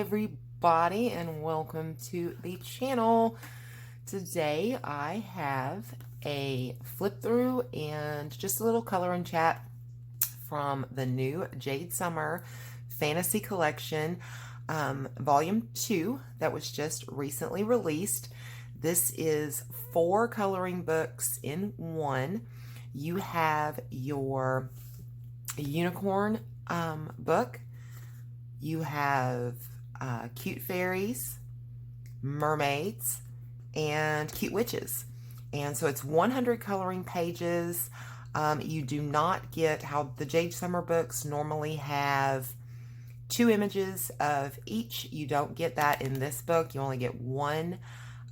everybody, and welcome to the channel. Today I have a flip through and just a little color and chat from the new Jade Summer Fantasy Collection, Volume 2, that was just recently released. This is 4 coloring books in one. You have your unicorn book. You have cute fairies, mermaids, and cute witches. And so it's 100 coloring pages. You do not get how the Jade Summer books normally have 2 images of each. You don't get that in this book. You only get one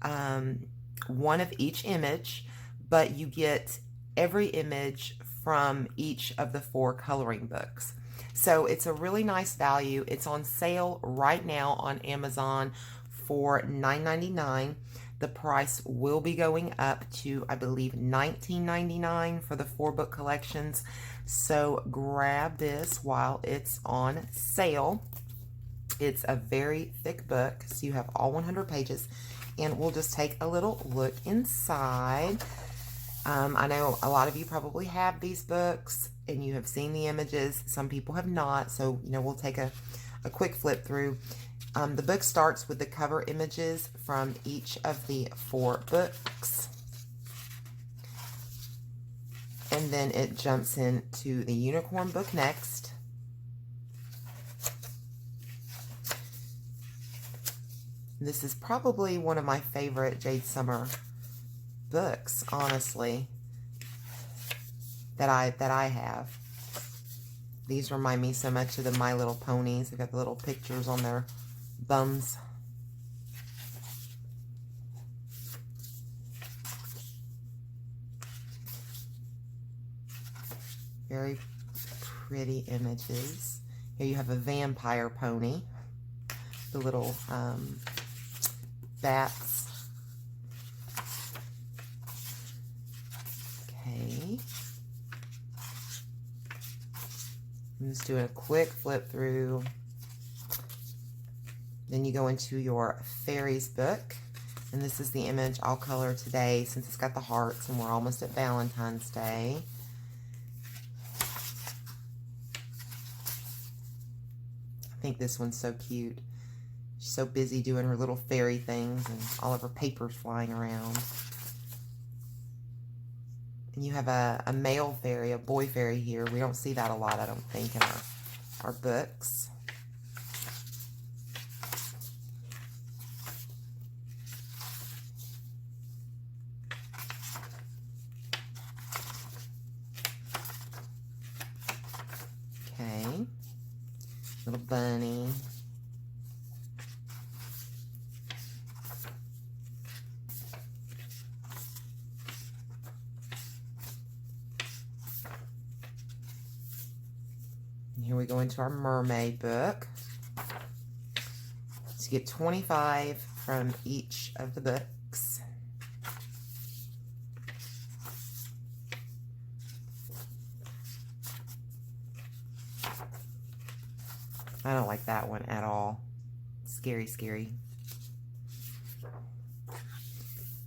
of each image, but you get every image from each of the 4 coloring books. So it's a really nice value. It's on sale right now on Amazon for $9.99. The price will be going up to, I believe, $19.99 for the 4 book collections. So grab this while it's on sale. It's a very thick book, so you have all 100 pages. And we'll just take a little look inside. I know a lot of you probably have these books and you have seen the images. Some people have not, so we'll take a quick flip through. The book starts with the cover images from each of the 4 books. And then it jumps into the unicorn book next. This is probably one of my favorite Jade Summer books, honestly, that I have. These remind me so much of the My Little Ponies. They've got the little pictures on their bums. Very pretty images. Here you have a vampire pony. The little bats. Okay. I'm just doing a quick flip through. Then you go into your Fairies book. And this is the image I'll color today since it's got the hearts and we're almost at Valentine's Day. I think this one's so cute. She's so busy doing her little fairy things and all of her papers flying around. And you have a male fairy, a boy fairy here. We don't see that a lot, I don't think, in our books. Okay. Little bunny. Here we go into our mermaid book. So you get 25 from each of the books. I don't like that one at all. Scary, scary.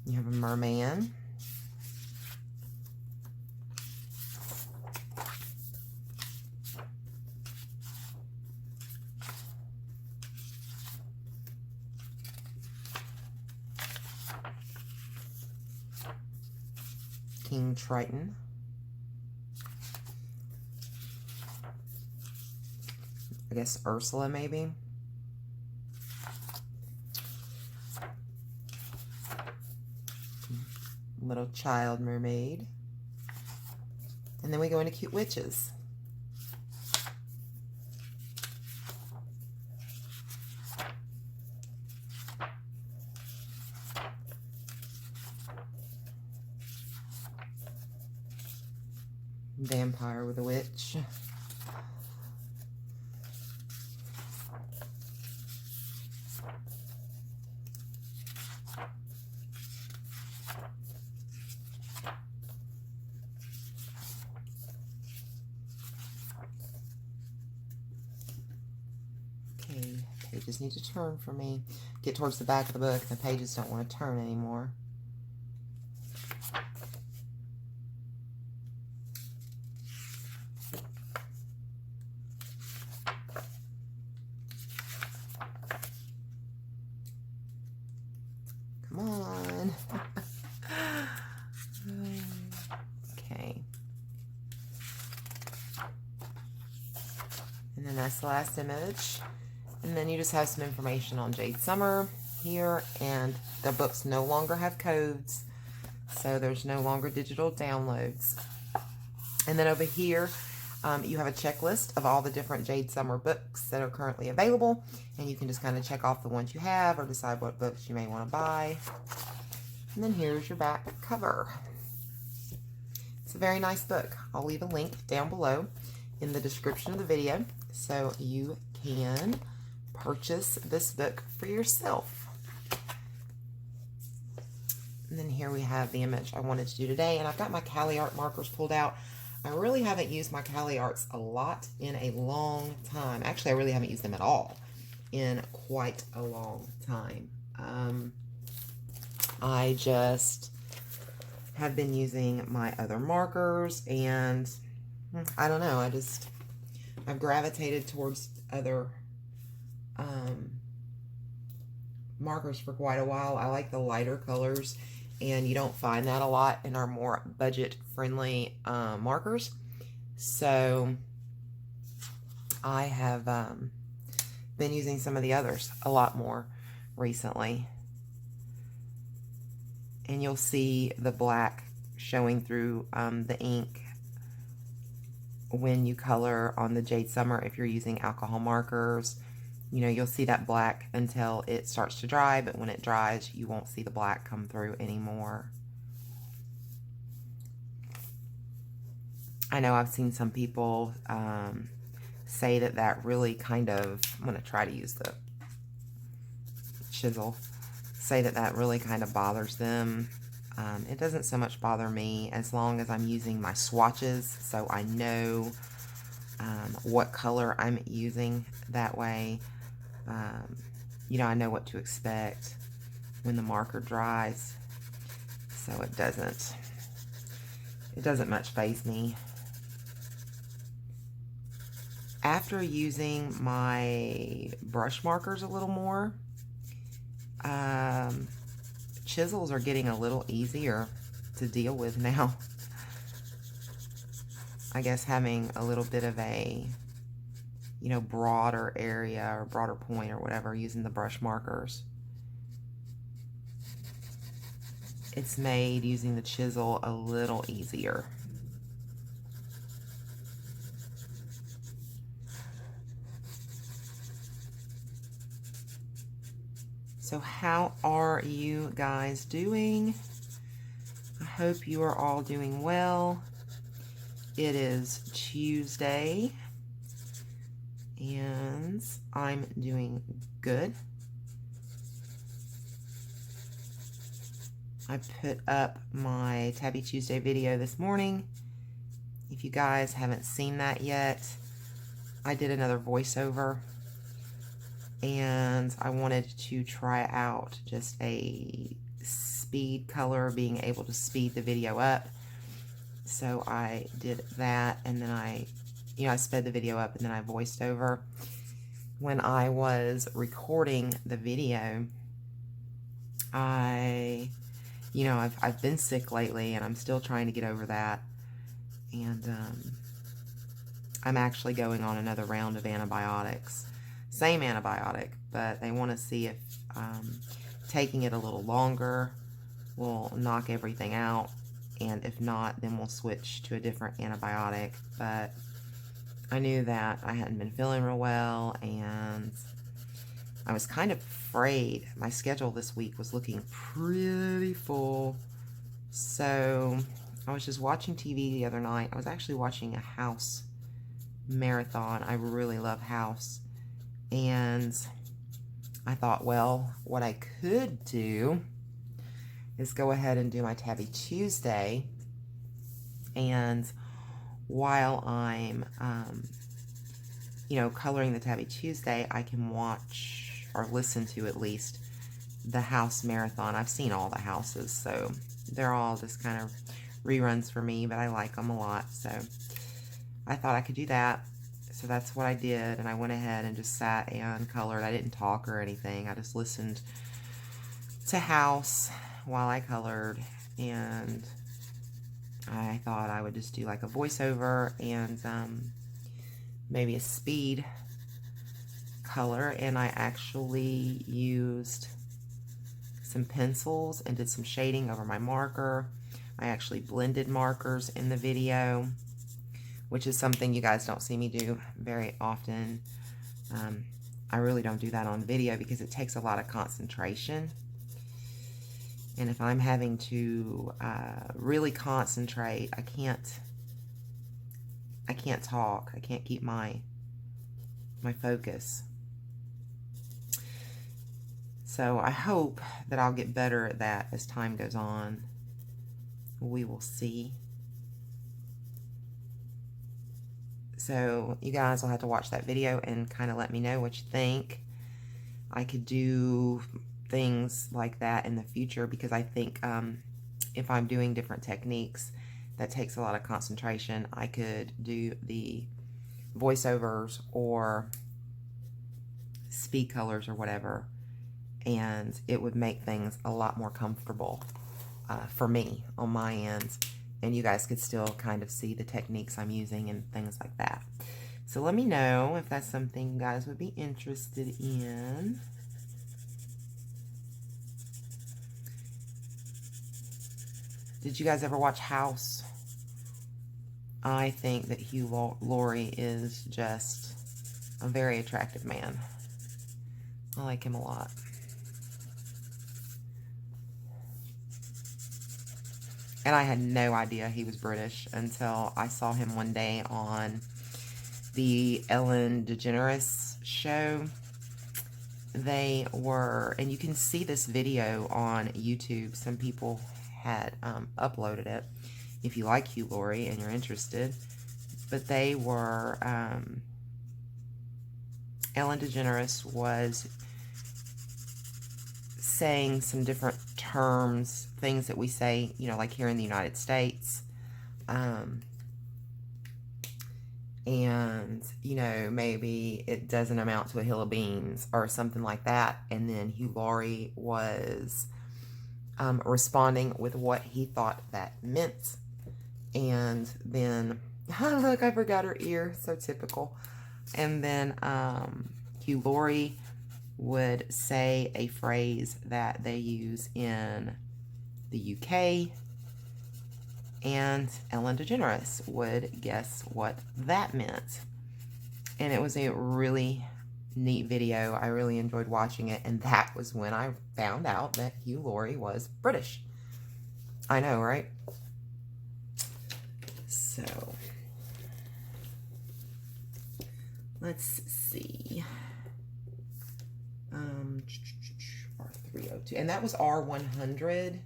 You have a merman. King Triton. I guess Ursula, maybe. Little child mermaid. And then we go into cute witches. Vampire with a witch. Pages need to turn for me. Get towards the back of the book, the pages don't want to turn anymore. Come on. Okay. And then that's the last image. And then you just have some information on Jade Summer here, and the books no longer have codes, so there's no longer digital downloads. And then over here, you have a checklist of all the different Jade Summer books that are currently available, and you can just kind of check off the ones you have or decide what books you may want to buy. And then here's your back cover. It's a very nice book. I'll leave a link down below in the description of the video so you can purchase this book for yourself. And then here we have the image I wanted to do today, and I've got my Caliart markers pulled out. I really haven't used my Caliarts a lot in a long time. Actually, I really haven't used them at all in quite a long time. I just have been using my other markers, and I don't know, I've gravitated towards other markers for quite a while. I like the lighter colors, and you don't find that a lot in our more budget-friendly markers. So I have been using some of the others a lot more recently. And you'll see the black showing through the ink when you color on the Jade Summer. If you're using alcohol markers, you know, you'll see that black until it starts to dry, but when it dries, you won't see the black come through anymore. I know I've seen some people say that really kind of, I'm going to try to use the chisel, say that really kind of bothers them. It doesn't so much bother me as long as I'm using my swatches, so I know what color I'm using. That way, you know, I know what to expect when the marker dries, so it doesn't much faze me. After using my brush markers a little more, chisels are getting a little easier to deal with now. I guess having a little bit of a, you know, broader area or broader point or whatever using the brush markers, it's made using the chisel a little easier. So how are you guys doing? I hope you are all doing well. It is Tuesday, and I'm doing good. I put up my Tabby Tuesday video this morning. If you guys haven't seen that yet, I did another voiceover, and I wanted to try out just a speed color, being able to speed the video up. So I did that, and then I sped the video up, and then I voiced over. When I was recording the video, I've been sick lately, and I'm still trying to get over that. And I'm actually going on another round of antibiotics. Same antibiotic, but they want to see if taking it a little longer will knock everything out, and if not, then we'll switch to a different antibiotic. But I knew that I hadn't been feeling real well, and I was kind of afraid. My schedule this week was looking pretty full, so I was just watching TV the other night. I was actually watching a House marathon. I really love House. And I thought, well, what I could do is go ahead and do my Tabby Tuesday. And while I'm, coloring the Tabby Tuesday, I can watch or listened to at least, the House Marathon. I've seen all the houses, so they're all just kind of reruns for me, but I like them a lot, so I thought I could do that. So that's what I did, and I went ahead and just sat and colored. I didn't talk or anything. I just listened to House while I colored, and I thought I would just do like a voiceover and maybe a speed color, and I actually used some pencils and did some shading over my marker. I actually blended markers in the video, which is something you guys don't see me do very often. I really don't do that on video because it takes a lot of concentration. And if I'm having to really concentrate, I can't talk. I can't keep my focus. So I hope that I'll get better at that as time goes on. We will see. So you guys will have to watch that video and kind of let me know what you think. I could do things like that in the future because I think if I'm doing different techniques that takes a lot of concentration, I could do the voiceovers or speed colors or whatever, and it would make things a lot more comfortable for me on my end, and you guys could still kind of see the techniques I'm using and things like that. So let me know if that's something you guys would be interested in. Did you guys ever watch House? I think that Hugh Laurie is just a very attractive man. I like him a lot. And I had no idea he was British until I saw him one day on the Ellen DeGeneres show. They were, and you can see this video on YouTube. Some people had uploaded it if you like Hugh Laurie and you're interested. But they were, Ellen DeGeneres was saying some different terms, things that we say, you know, like here in the United States. And, you know, maybe it doesn't amount to a hill of beans or something like that. And then Hugh Laurie was responding with what he thought that meant. And then, look, I forgot her ear. So typical. And then Hugh Laurie would say a phrase that they use in the UK, and Ellen DeGeneres would guess what that meant. And it was a really neat video. I really enjoyed watching it, and that was when I found out that Hugh Laurie was British. I know, right? So, let's see. R302, and that was R100,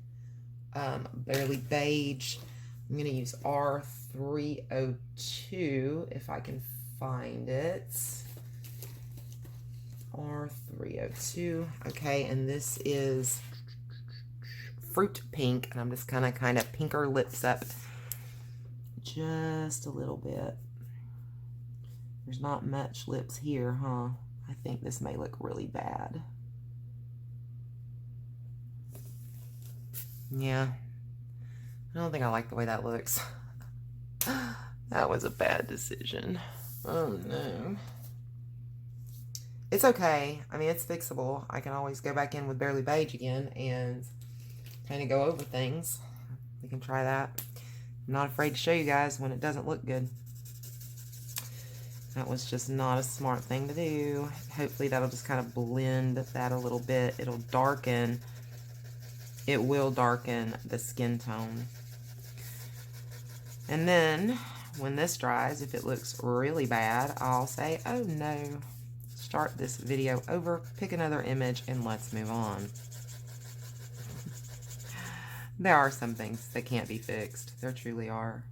barely beige. I'm going to use R302 if I can find it. R302, okay, and this is fruit pink, and I'm just kind of pinker lips up just a little bit. There's not much lips here, huh? I think this may look really bad. Yeah. I don't think I like the way that looks. That was a bad decision. Oh, no. It's okay. I mean, it's fixable. I can always go back in with barely beige again and kind of go over things. We can try that. I'm not afraid to show you guys when it doesn't look good. That was just not a smart thing to do. Hopefully that'll just kind of blend that a little bit. It'll darken. It will darken the skin tone. And then when this dries, if it looks really bad, I'll say, oh no, start this video over, pick another image, and let's move on. There are some things that can't be fixed. There truly are.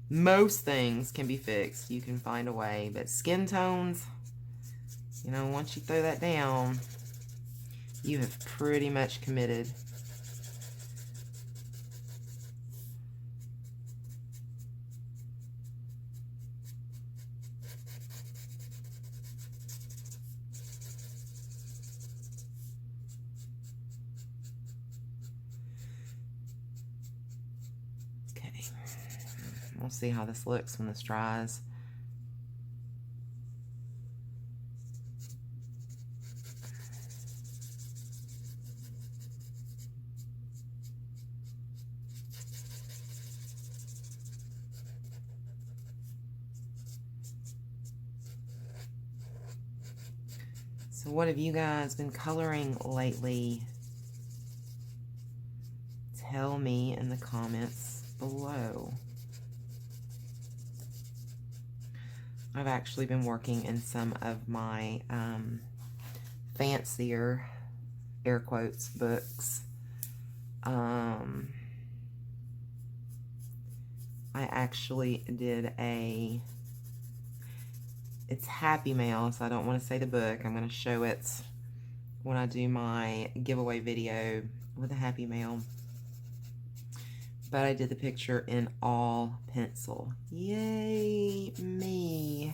Most things can be fixed. You can find a way, but skin tones, You know, once you throw that down, you have pretty much committed. Okay, we'll see how this looks when this dries. So what have you guys been coloring lately? Tell me in the comments below. I've actually been working in some of my fancier, air quotes, books. I actually did it's Happy Mail, so I don't want to say the book. I'm going to show it when I do my giveaway video with a Happy Mail. But I did the picture in all pencil. Yay me.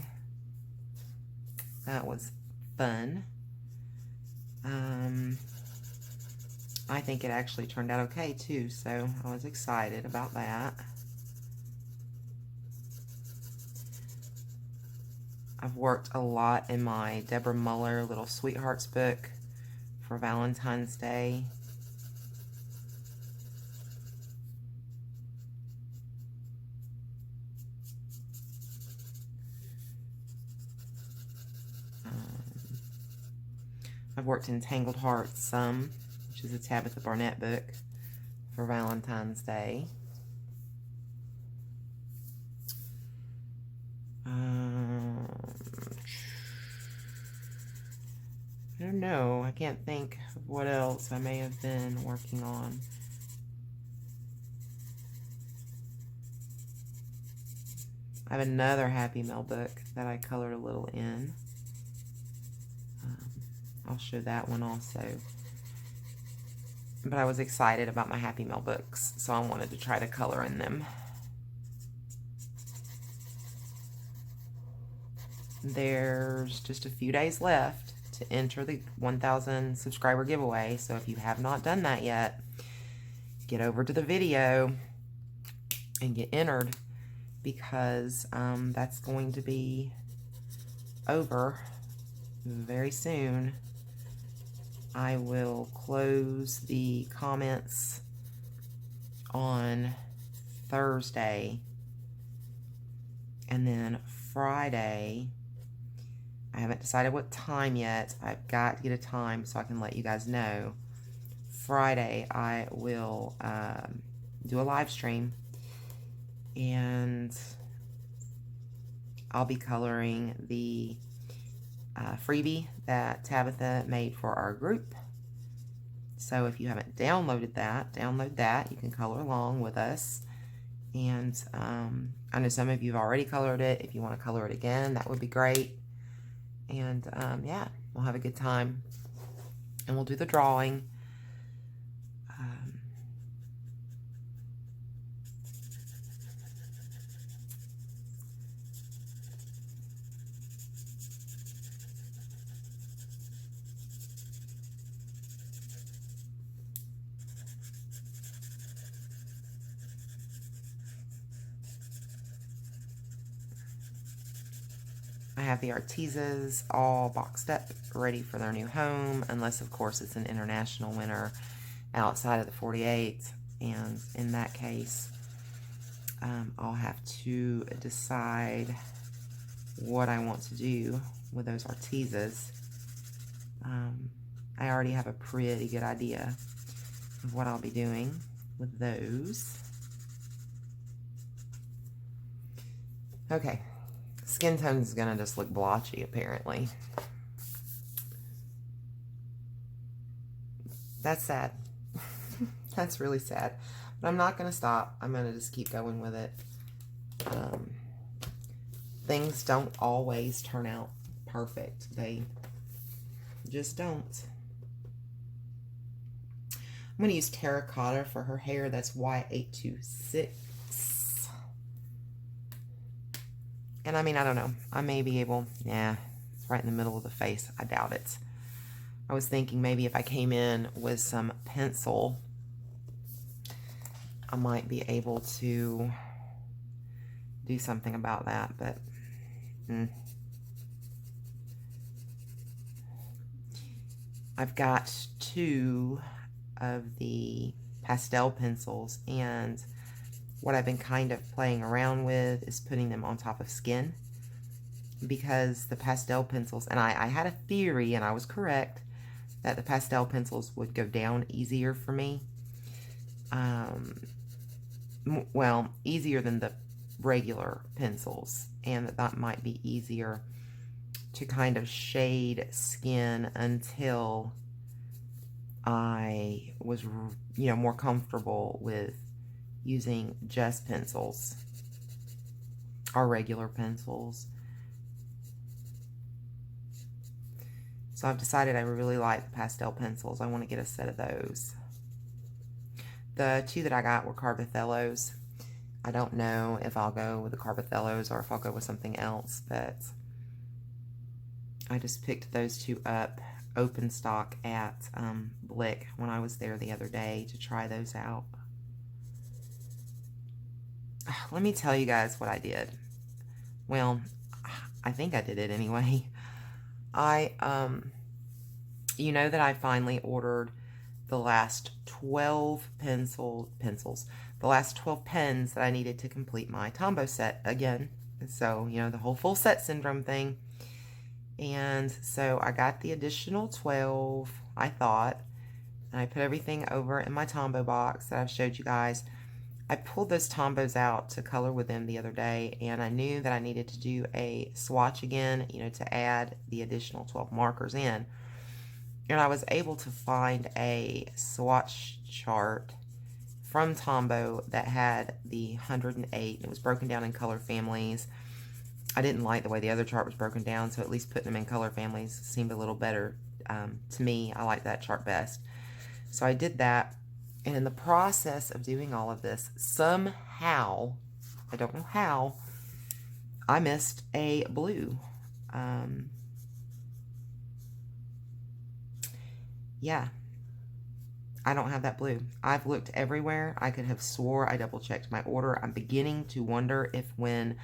That was fun. I think it actually turned out okay too, so I was excited about that. I've worked a lot in my Deborah Muller Little Sweethearts book for Valentine's Day. I've worked in Tangled Hearts some, which is a Tabitha Barnett book for Valentine's Day. I don't know. I can't think of what else I may have been working on. I have another Happy Mail book that I colored a little in. I'll show that one also. But I was excited about my Happy Mail books, so I wanted to try to color in them. There's just a few days left to enter the 1,000 subscriber giveaway, so if you have not done that yet, get over to the video and get entered, because that's going to be over very soon. I will close the comments on Thursday, and then Friday, I haven't decided what time yet. I've got to get a time so I can let you guys know. Friday, I will do a live stream, and I'll be coloring the freebie that Tabitha made for our group. So if you haven't downloaded that, download that. You can color along with us. And I know some of you have already colored it. If you want to color it again, that would be great. And yeah, we'll have a good time. And we'll do the drawing. I have the Artesas all boxed up, ready for their new home, unless, of course, it's an international winner outside of the 48. And in that case, I'll have to decide what I want to do with those Artesas. I already have a pretty good idea of what I'll be doing with those. Okay. Skin tone is going to just look blotchy, apparently. That's sad. That's really sad. But I'm not going to stop. I'm going to just keep going with it. Things don't always turn out perfect. They just don't. I'm going to use terracotta for her hair. That's Y826. And I mean, I don't know. I may be able, yeah, it's right in the middle of the face. I doubt it. I was thinking maybe if I came in with some pencil, I might be able to do something about that, but I've got 2 of the pastel pencils, and what I've been kind of playing around with is putting them on top of skin, because the pastel pencils, and I had a theory, and I was correct, that the pastel pencils would go down easier for me. Well, easier than the regular pencils, and that might be easier to kind of shade skin until I was, you know, more comfortable with using just pencils or regular pencils. So I've decided I really like the pastel pencils. I want to get a set of those. The 2 that I got were Carbothellos. I don't know if I'll go with the Carbothellos or if I'll go with something else, but I just picked those 2 up open stock at Blick when I was there the other day to try those out. Let me tell you guys what I did. Well, I think I did it anyway. You know that I finally ordered the last 12 pencils, the last 12 pens that I needed to complete my Tombow set again. So, you know, the whole full set syndrome thing. And so I got the additional 12, I thought, and I put everything over in my Tombow box that I've showed you guys. I pulled those Tombows out to color with them the other day, and I knew that I needed to do a swatch again, you know, to add the additional 12 markers in. And I was able to find a swatch chart from Tombow that had the 108. It was broken down in color families. I didn't like the way the other chart was broken down, so at least putting them in color families seemed a little better to me. I like that chart best. So I did that, and in the process of doing all of this, somehow, I don't know how, I missed a blue. Yeah, I don't have that blue. I've looked everywhere. I could have swore I double-checked my order. I'm beginning to wonder if when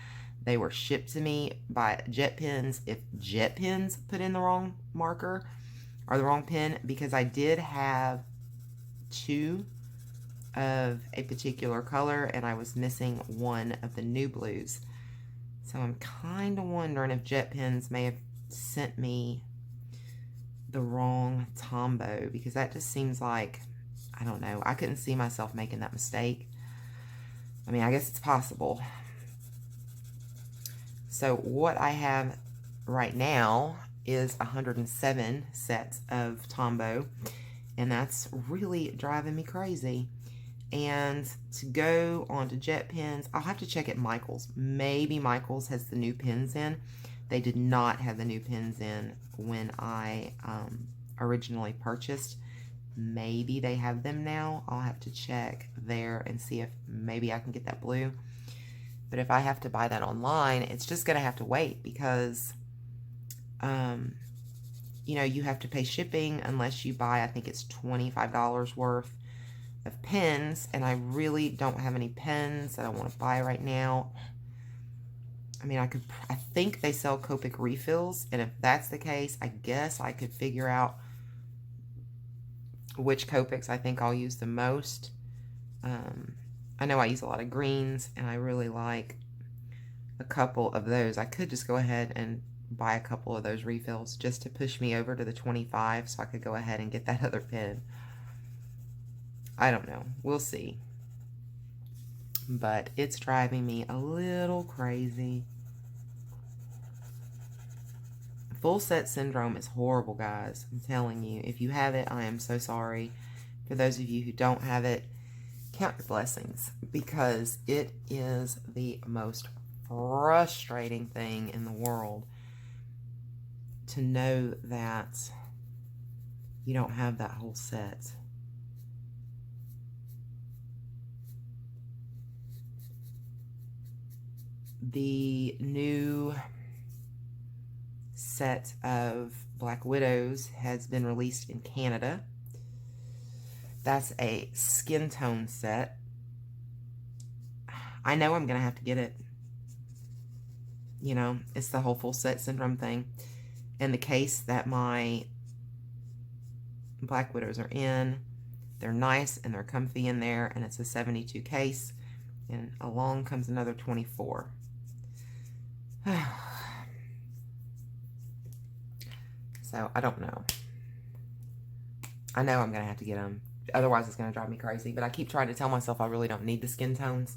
they were shipped to me by Jet Pens, if Jet Pens put in the wrong marker or the wrong pen, because I did have 2 of a particular color and I was missing 1 of the new blues. So I'm kind of wondering if Jet Pens may have sent me the wrong Tombow, because that just seems like, I don't know, I couldn't see myself making that mistake. I mean, I guess it's possible. So what I have right now is 107 sets of Tombow, and that's really driving me crazy. And to go on to Jet Pens, I'll have to check at Michael's. Maybe Michael's has the new pens in. They did not have the new pens in when I originally purchased. Maybe they have them now. I'll have to check there and see if maybe I can get that blue. But if I have to buy that online, it's just going to have to wait, because, you know, you have to pay shipping unless you buy, I think it's $25 worth of pens, and I really don't have any pens that I want to buy right now. I mean, I think they sell Copic refills, and if that's the case, I guess I could figure out which Copics I think I'll use the most. I know I use a lot of greens, and I really like a couple of those. I could just go ahead and buy a couple of those refills just to push me over to the 25, so I could go ahead and get that other pen. I don't know. We'll see. But it's driving me a little crazy. Full set syndrome is horrible, guys. I'm telling you. If you have it, I am so sorry. For those of you who don't have it, count your blessings, because it is the most frustrating thing in the world to know that you don't have that whole set. The new set of Black Widows has been released in Canada. That's a skin tone set. I know I'm going to have to get it. You know, it's the whole full set syndrome thing. And the case that my Black Widows are in, they're nice and they're comfy in there, and it's a 72 case, and along comes another 24. So I don't know. I know I'm gonna have to get them, otherwise it's gonna drive me crazy, but I keep trying to tell myself I really don't need the skin tones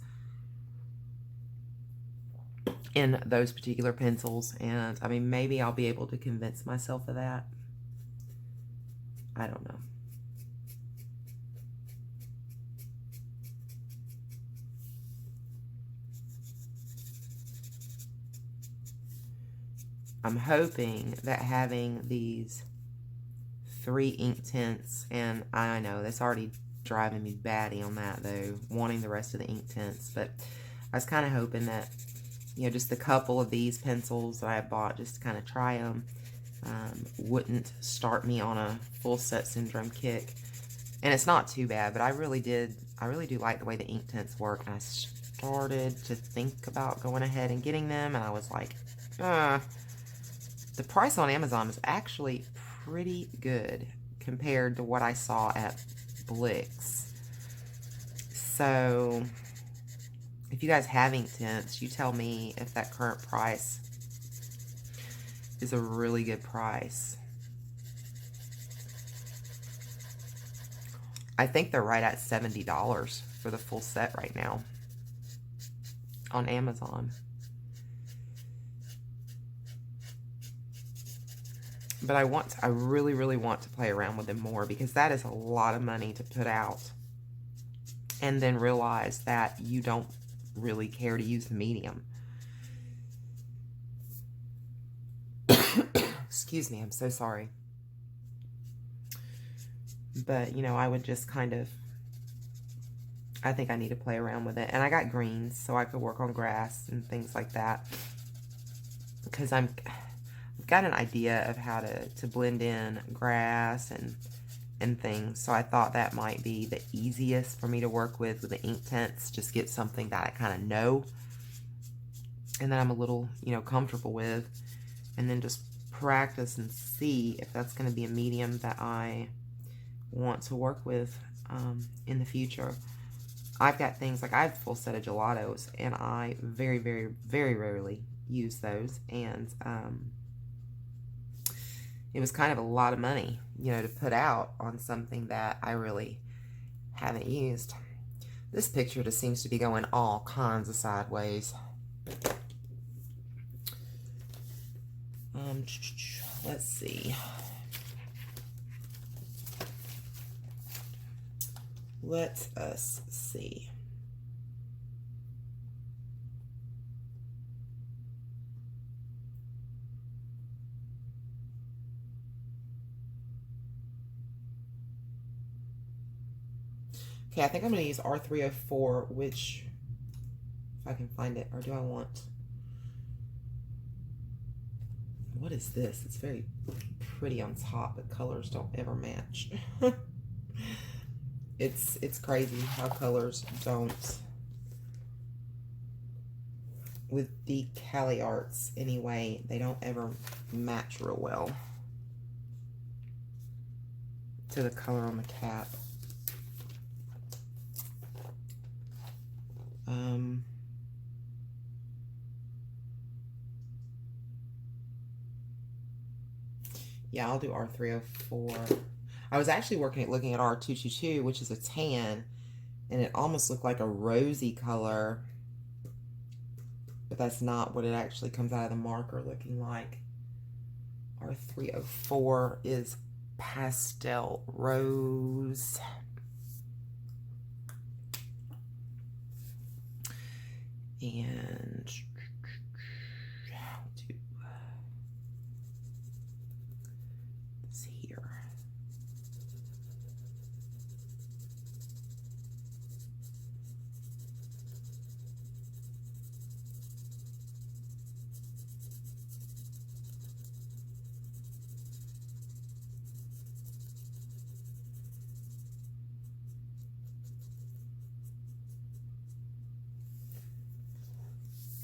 in those particular pencils, and I mean, maybe I'll be able to convince myself of that. I don't know. I'm hoping that having these 3 Inktense, and I know that's already driving me batty on that though, wanting the rest of the Inktense, but I was kind of hoping that, you know, just a couple of these pencils that I bought just to kind of try them wouldn't start me on a full set syndrome kick. And it's not too bad, but I really do like the way the Inktense work, and I started to think about going ahead and getting them, and I was like, the price on Amazon is actually pretty good compared to what I saw at Blix. So if you guys have Inktense, you tell me if that current price is a really good price. I think they're right at $70 for the full set right now on Amazon. But I really, really want to play around with them more, because that is a lot of money to put out and then realize that you don't really care to use the medium. Excuse me, I'm so sorry. But, you know, I would just kind of, I think I need to play around with it. And I got greens, so I could work on grass and things like that. Because I've got an idea of how to blend in grass and things. So I thought that might be the easiest for me to work with the Inktense. Just get something that I kind of know and that I'm a little, you know, comfortable with. And then just practice and see if that's going to be a medium that I want to work with in the future. I've got things like I have a full set of gelatos, and I very, very, very rarely use those, and it was kind of a lot of money, you know, to put out on something that I really haven't used. This picture just seems to be going all kinds of sideways. Let's see. Let us see. Okay, I think I'm going to use R304, which, if I can find it, or do I want... What is this? It's very pretty on top, but colors don't ever match. It's crazy how colors don't, with the Caliarts anyway, they don't ever match real well to the color on the cap. Yeah, I'll do R304. I was actually looking at R222, which is a tan, and it almost looked like a rosy color, but that's not what it actually comes out of the marker looking like. R304 is pastel rose. And here.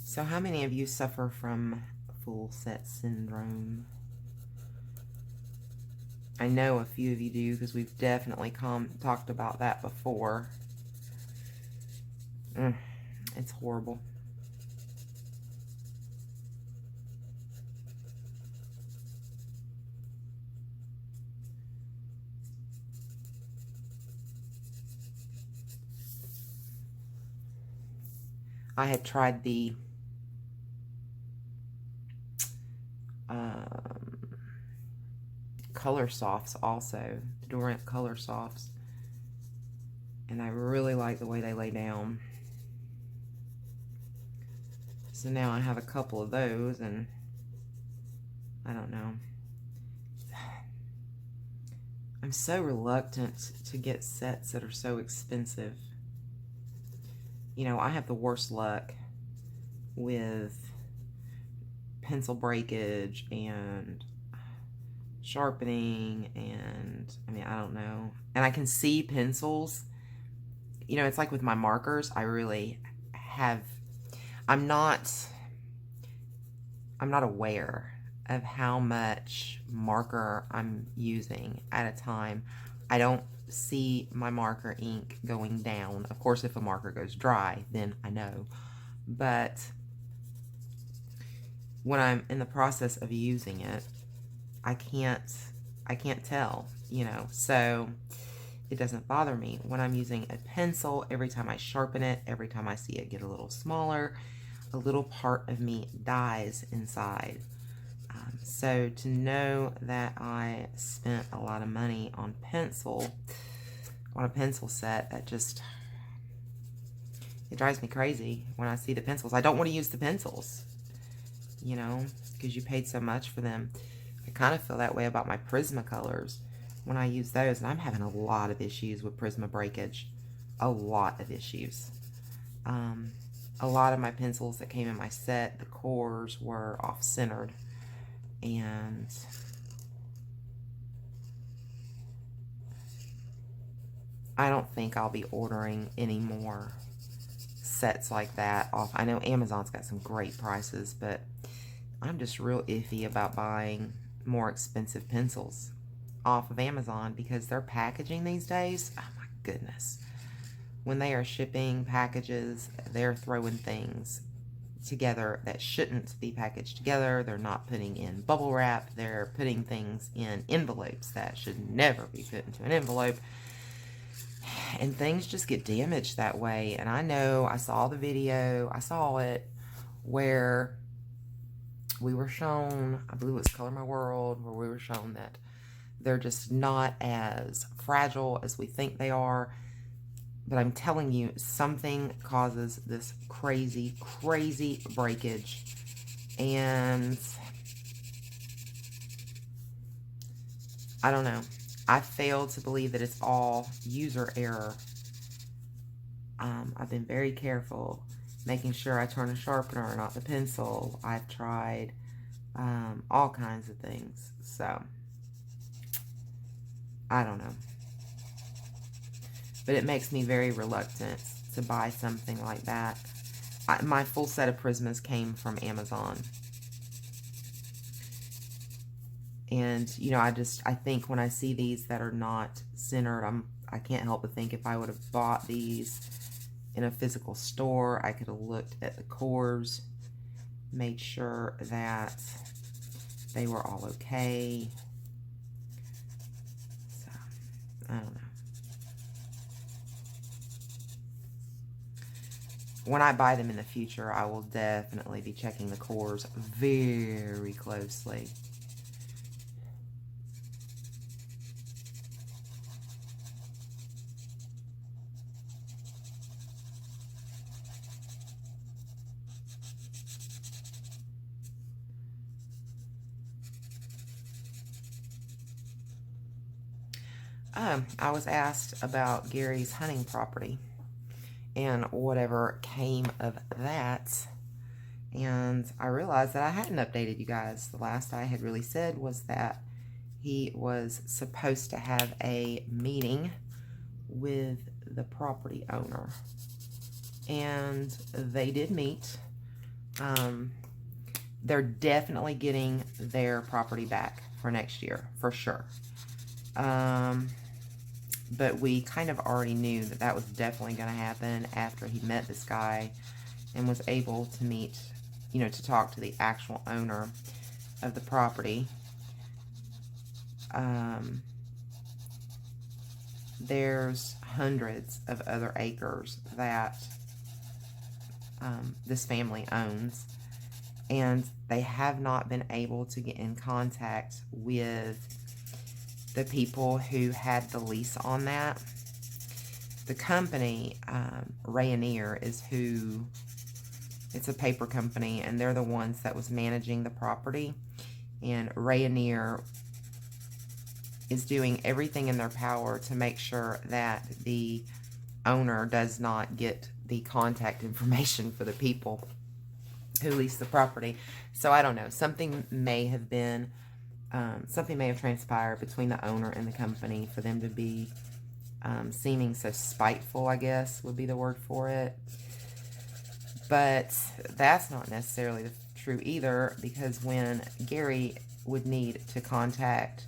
So how many of you suffer from full set syndrome? I know a few of you do, because we've definitely talked about that before. It's horrible. I had tried the color softs also, the Durant color softs, and I really like the way they lay down. So now I have a couple of those, and I don't know. I'm so reluctant to get sets that are so expensive. You know, I have the worst luck with pencil breakage and sharpening, and I mean, I don't know. And I can see pencils. You know, it's like with my markers, I really have, I'm not aware of how much marker I'm using at a time. I don't see my marker ink going down. Of course, if a marker goes dry, then I know. But when I'm in the process of using it, I can't tell, you know, so it doesn't bother me. When I'm using a pencil, every time I sharpen it, every time I see it get a little smaller, a little part of me dies inside. So to know that I spent a lot of money on a pencil set, that just, it drives me crazy when I see the pencils. I don't want to use the pencils, you know, because you paid so much for them. I kind of feel that way about my Prismacolors when I use those, and I'm having a lot of issues with Prisma breakage. A lot of issues. A lot of my pencils that came in my set, the cores were off-centered, and I don't think I'll be ordering any more sets like that off. I know Amazon's got some great prices, but I'm just real iffy about buying more expensive pencils off of Amazon, because their packaging these days, oh my goodness. When they are shipping packages, they're throwing things together that shouldn't be packaged together. They're not putting in bubble wrap. They're putting things in envelopes that should never be put into an envelope. And things just get damaged that way. And I know, I saw the video, I saw it, where we were shown, I believe it was Color My World, where we were shown that they're just not as fragile as we think they are. But I'm telling you, something causes this crazy, crazy breakage. And I don't know. I fail to believe that it's all user error. I've been very careful, making sure I turn a sharpener, not the pencil. I've tried all kinds of things. So, I don't know. But it makes me very reluctant to buy something like that. My full set of Prismas came from Amazon. And, you know, I think when I see these that are not centered, I can't help but think if I would have bought these in a physical store, I could have looked at the cores, made sure that they were all okay. So, I don't know. When I buy them in the future, I will definitely be checking the cores very closely. I was asked about Gary's hunting property and whatever came of that, and I realized that I hadn't updated you guys. The last I had really said was that he was supposed to have a meeting with the property owner, and they did meet They're definitely getting their property back for next year, for sure. But we kind of already knew that that was definitely going to happen after he met this guy and was able to meet, you know, to talk to the actual owner of the property. There's hundreds of other acres that this family owns, and they have not been able to get in contact with the people who had the lease on that. The company, Rayonier, is who, it's a paper company, and they're the ones that was managing the property. And Rayonier is doing everything in their power to make sure that the owner does not get the contact information for the people who lease the property. So I don't know, something may have been, something may have transpired between the owner and the company for them to be seeming so spiteful, I guess would be the word for it. But that's not necessarily true either, because when Gary would need to contact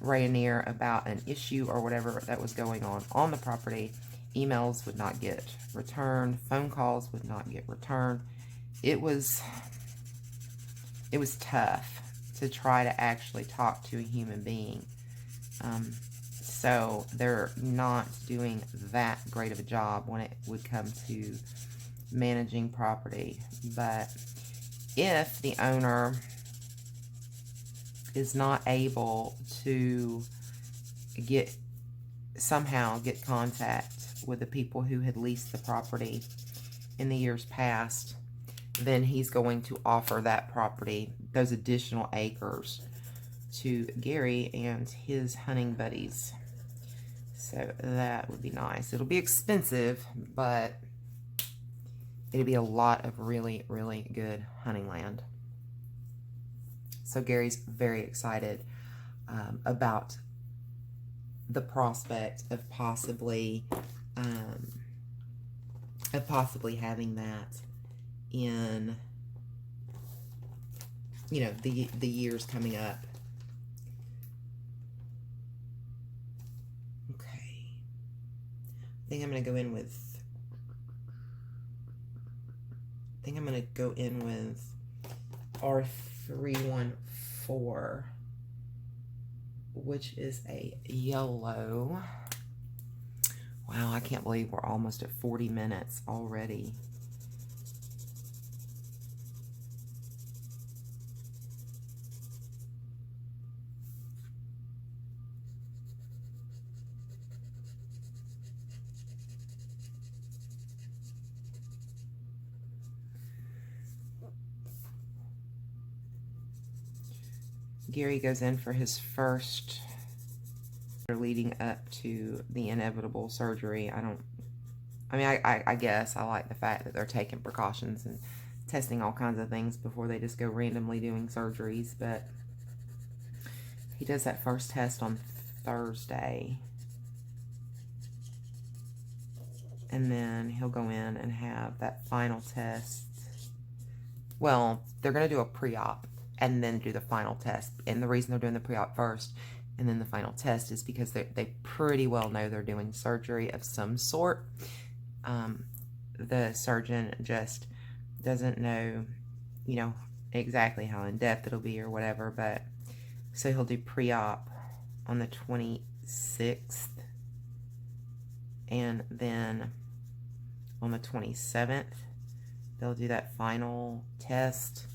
Rayonier about an issue or whatever that was going on the property, emails would not get returned, phone calls would not get returned. It was tough to try to actually talk to a human being. So they're not doing that great of a job when it would come to managing property. But if the owner is not able to somehow get contact with the people who had leased the property in the years past, then he's going to offer that property, those additional acres, to Gary and his hunting buddies. So that would be nice. It'll be expensive, but it'll be a lot of really, really good hunting land. So Gary's very excited about the prospect of possibly having that in, you know, the years coming up. Okay, I think I'm gonna go in with R314, which is a yellow. Wow, I can't believe we're almost at 40 minutes already. Gary goes in for his first leading up to the inevitable surgery. I guess I like the fact that they're taking precautions and testing all kinds of things before they just go randomly doing surgeries. But he does that first test on Thursday, and then he'll go in and have that final test. Well, they're going to do a pre-op and then do the final test. And the reason they're doing the pre-op first and then the final test is because they pretty well know they're doing surgery of some sort. The surgeon just doesn't know, you know, exactly how in-depth it'll be or whatever. But so he'll do pre-op on the 26th, and then on the 27th they'll do that final test,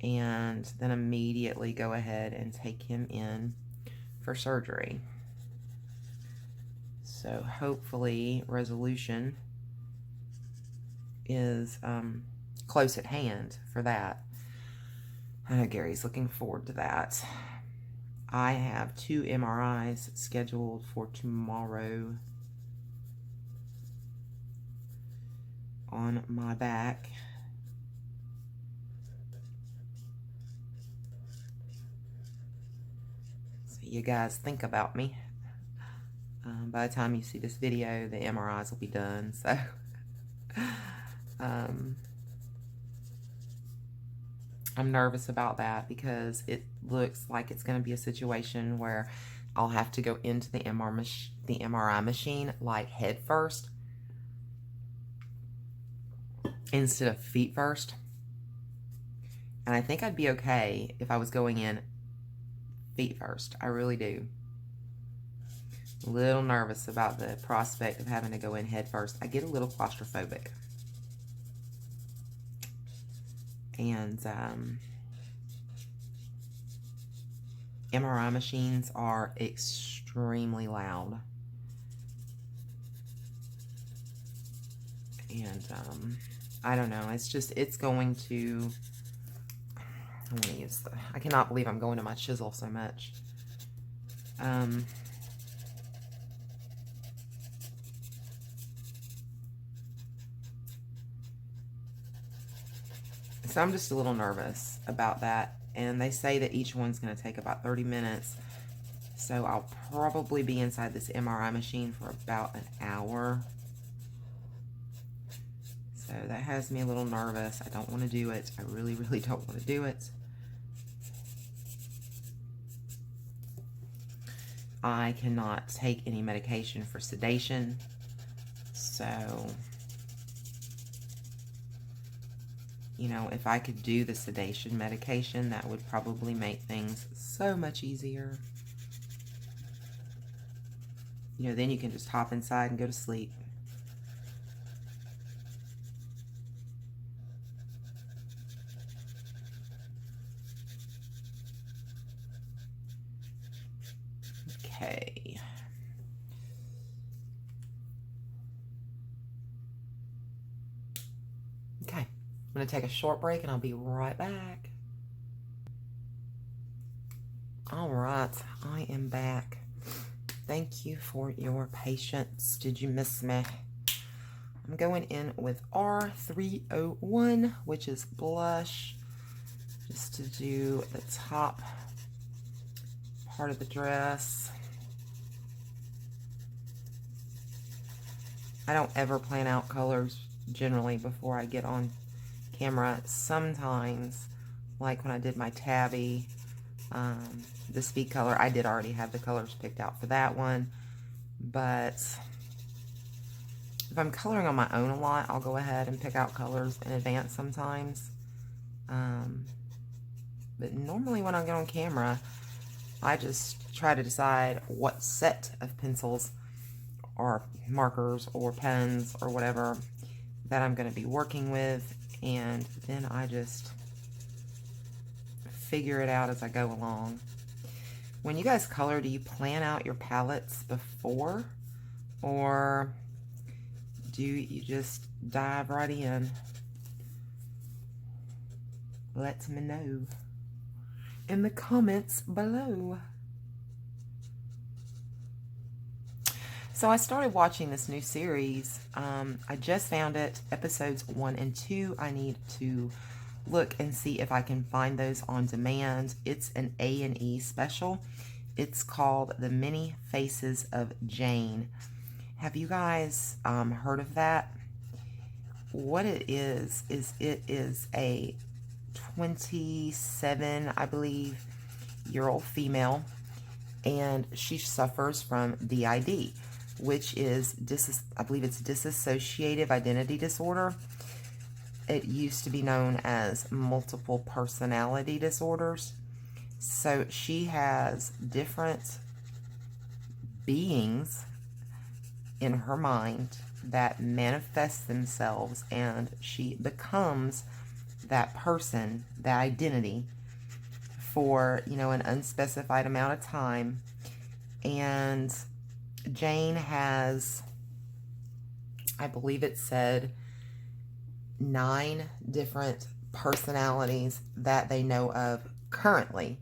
and then immediately go ahead and take him in for surgery. So hopefully resolution is close at hand for that. I know Gary's looking forward to that. I have 2 MRIs scheduled for tomorrow on my back. So you guys think about me. By the time you see this video, the MRIs will be done. So I'm nervous about that because it looks like it's going to be a situation where I'll have to go into the MRI machine like head first instead of feet first. And I think I'd be okay if I was going in feet first. I really do. A little nervous about the prospect of having to go in head first. I get a little claustrophobic. And MRI machines are extremely loud. And I don't know. It's going to... I want to use the... I cannot believe I'm going to my chisel so much. So I'm just a little nervous about that. And they say that each one's going to take about 30 minutes. So I'll probably be inside this MRI machine for about an hour. So that has me a little nervous. I don't want to do it. I really, really don't want to do it. I cannot take any medication for sedation. So, you know, if I could do the sedation medication, that would probably make things so much easier. You know, then you can just hop inside and go to sleep. Okay. Okay. I'm going to take a short break and I'll be right back. All right. I am back. Thank you for your patience. Did you miss me? I'm going in with R301, which is blush, just to do the top part of the dress. I don't ever plan out colors generally before I get on camera. Sometimes, like when I did my tabby, the speed color, I did already have the colors picked out for that one. But if I'm coloring on my own a lot, I'll go ahead and pick out colors in advance sometimes. But normally when I get on camera, I just try to decide what set of pencils or markers or pens or whatever that I'm going to be working with, and then I just figure it out as I go along. When you guys color, do you plan out your palettes before, or do you just dive right in? Let me know in the comments below. So I started watching this new series. I just found it, episodes 1 and 2. I need to look and see if I can find those on demand. It's an A&E special. It's called The Many Faces of Jane. Have you guys heard of that? What it is it is a 27, I believe, year-old female, and she suffers from DID, which is, I believe it's dissociative identity disorder. It used to be known as multiple personality disorders. So she has different beings in her mind that manifest themselves, and she becomes that person, that identity, for, you know, an unspecified amount of time. And Jane has, I believe it said, 9 different personalities that they know of currently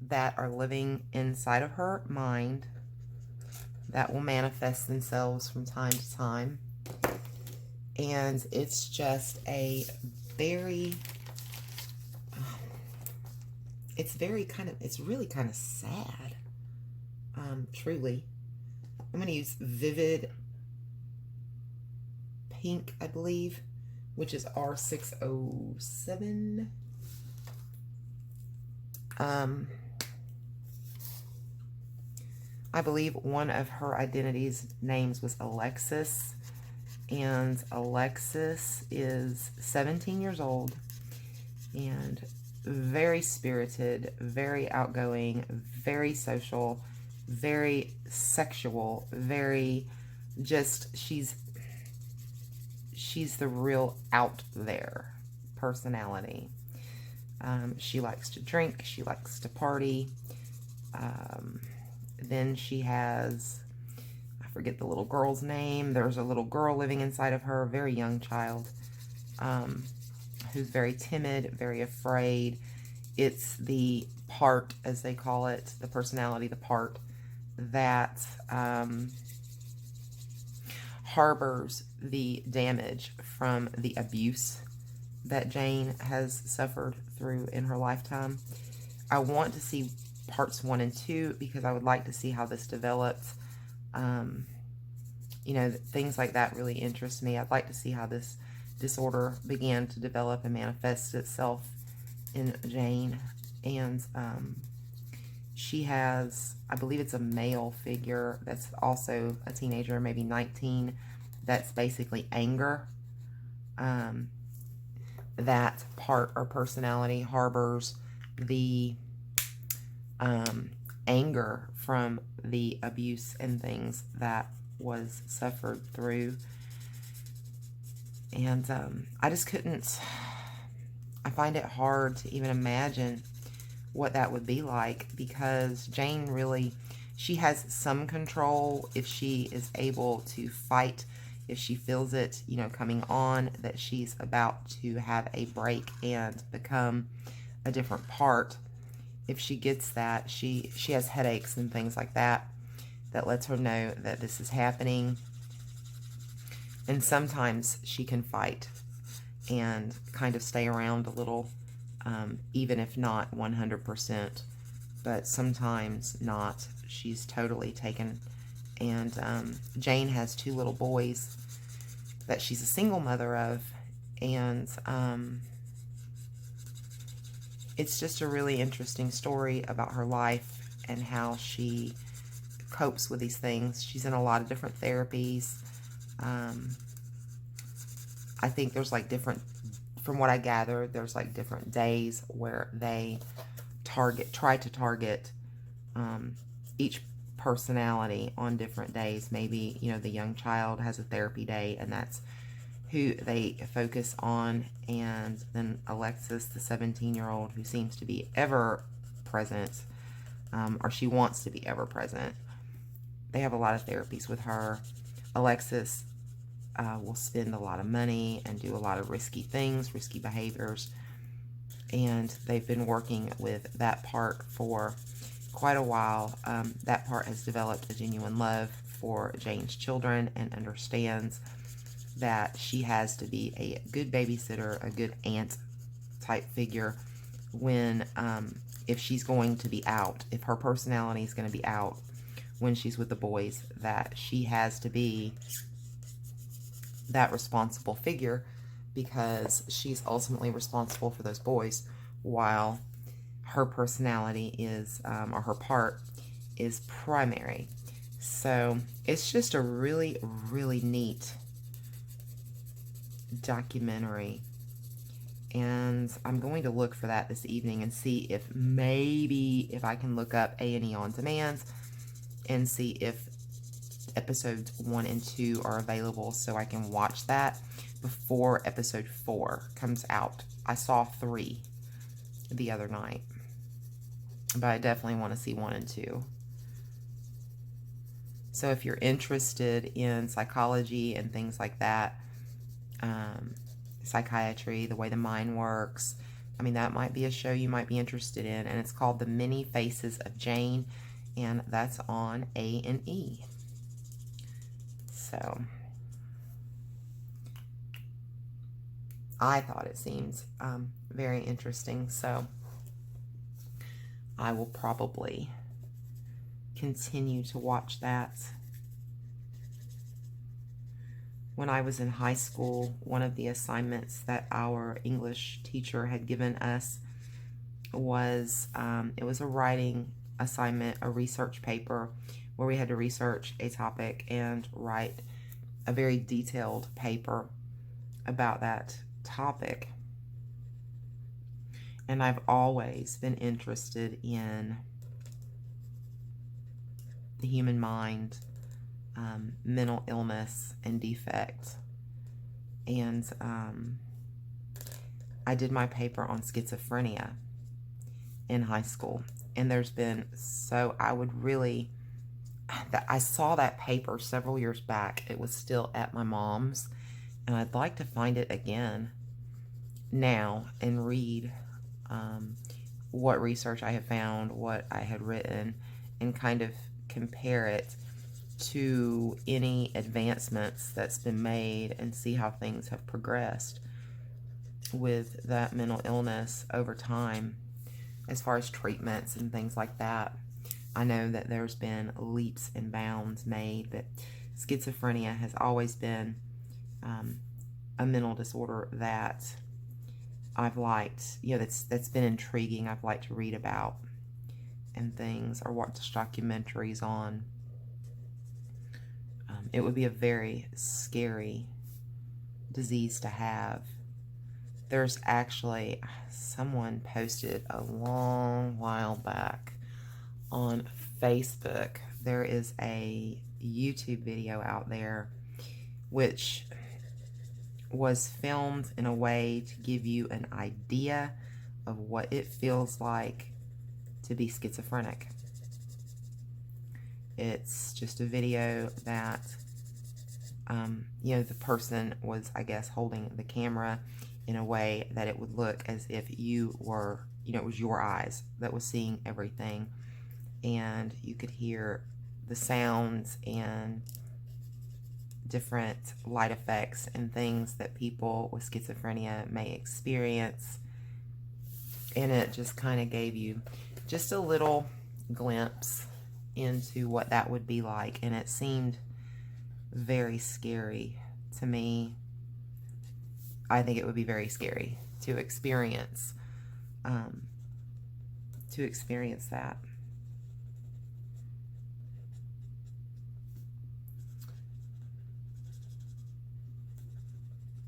that are living inside of her mind that will manifest themselves from time to time. And it's just a very, it's really kind of sad, truly. I'm going to use Vivid Pink, I believe, which is R607. I believe one of her identity's names was Alexis, and Alexis is 17 years old and very spirited, very outgoing, very social, very sexual, very just, she's the real out there personality. She likes to drink, she likes to party. Then she has, I forget the little girl's name. There's a little girl living inside of her, a very young child, who's very timid, very afraid. It's the part, as they call it, the personality, the part that harbors the damage from the abuse that Jane has suffered through in her lifetime. I want to see parts 1 and 2 because I would like to see how this develops. You know, things like that really interest me. I'd like to see how this disorder began to develop and manifest itself in Jane. And she has, I believe it's a male figure that's also a teenager, maybe 19, that's basically anger. That part or personality harbors the anger from the abuse and things that was suffered through. And I just couldn't, I find it hard to even imagine what that would be like, because Jane really, she has some control if she is able to fight, if she feels it, you know, coming on, that she's about to have a break and become a different part. If she gets that, she has headaches and things like that, that lets her know that this is happening. And sometimes she can fight and kind of stay around a little, even if not 100%, but sometimes not. She's totally taken. And Jane has 2 little boys that she's a single mother of, and it's just a really interesting story about her life and how she copes with these things. She's in a lot of different therapies. I think there's like different, from what I gather, there's like different days where they try to target each personality on different days. Maybe, you know, the young child has a therapy day and that's who they focus on, and then Alexis, the 17-year-old, who seems to be ever present, or she wants to be ever present. They have a lot of therapies with her. Alexis will spend a lot of money and do a lot of risky things, risky behaviors, and they've been working with that part for quite a while. That part has developed a genuine love for Jane's children and understands that she has to be a good babysitter, a good aunt type figure when, if she's going to be out, if her personality is going to be out when she's with the boys, that she has to be that responsible figure, because she's ultimately responsible for those boys, while her personality is, or her part is primary. So it's just a really, really neat documentary, and I'm going to look for that this evening and see if maybe if I can look up A&E on demand and see if episodes 1 and 2 are available so I can watch that before episode 4 comes out. I saw 3 the other night, but I definitely want to see 1 and 2. So if you're interested in psychology and things like that, psychiatry, the way the mind works, I mean, that might be a show you might be interested in, and it's called The Many Faces of Jane, and that's on A&E. So I thought it seems very interesting, so I will probably continue to watch that. When I was in high school, one of the assignments that our English teacher had given us was, it was a writing assignment, a research paper, where we had to research a topic and write a very detailed paper about that topic. And I've always been interested in the human mind, mental illness and defect. And I did my paper on schizophrenia in high school. And there's been, so I would really, I saw that paper several years back. It was still at my mom's, and I'd like to find it again now and read what research I have found, what I had written, and kind of compare it to any advancements that's been made and see how things have progressed with that mental illness over time as far as treatments and things like that. I know that there's been leaps and bounds made, but schizophrenia has always been a mental disorder that I've liked, you know, that's been intriguing. I've liked to read about and things, or watch documentaries on. It would be a very scary disease to have. There's actually, someone posted a long while back on Facebook, there is a YouTube video out there which was filmed in a way to give you an idea of what it feels like to be schizophrenic. It's just a video that, you know, the person was, I guess, holding the camera in a way that it would look as if you were, you know, it was your eyes that was seeing everything. And you could hear the sounds and different light effects and things that people with schizophrenia may experience. And it just kind of gave you just a little glimpse into what that would be like. And it seemed very scary to me. I think it would be very scary to experience that.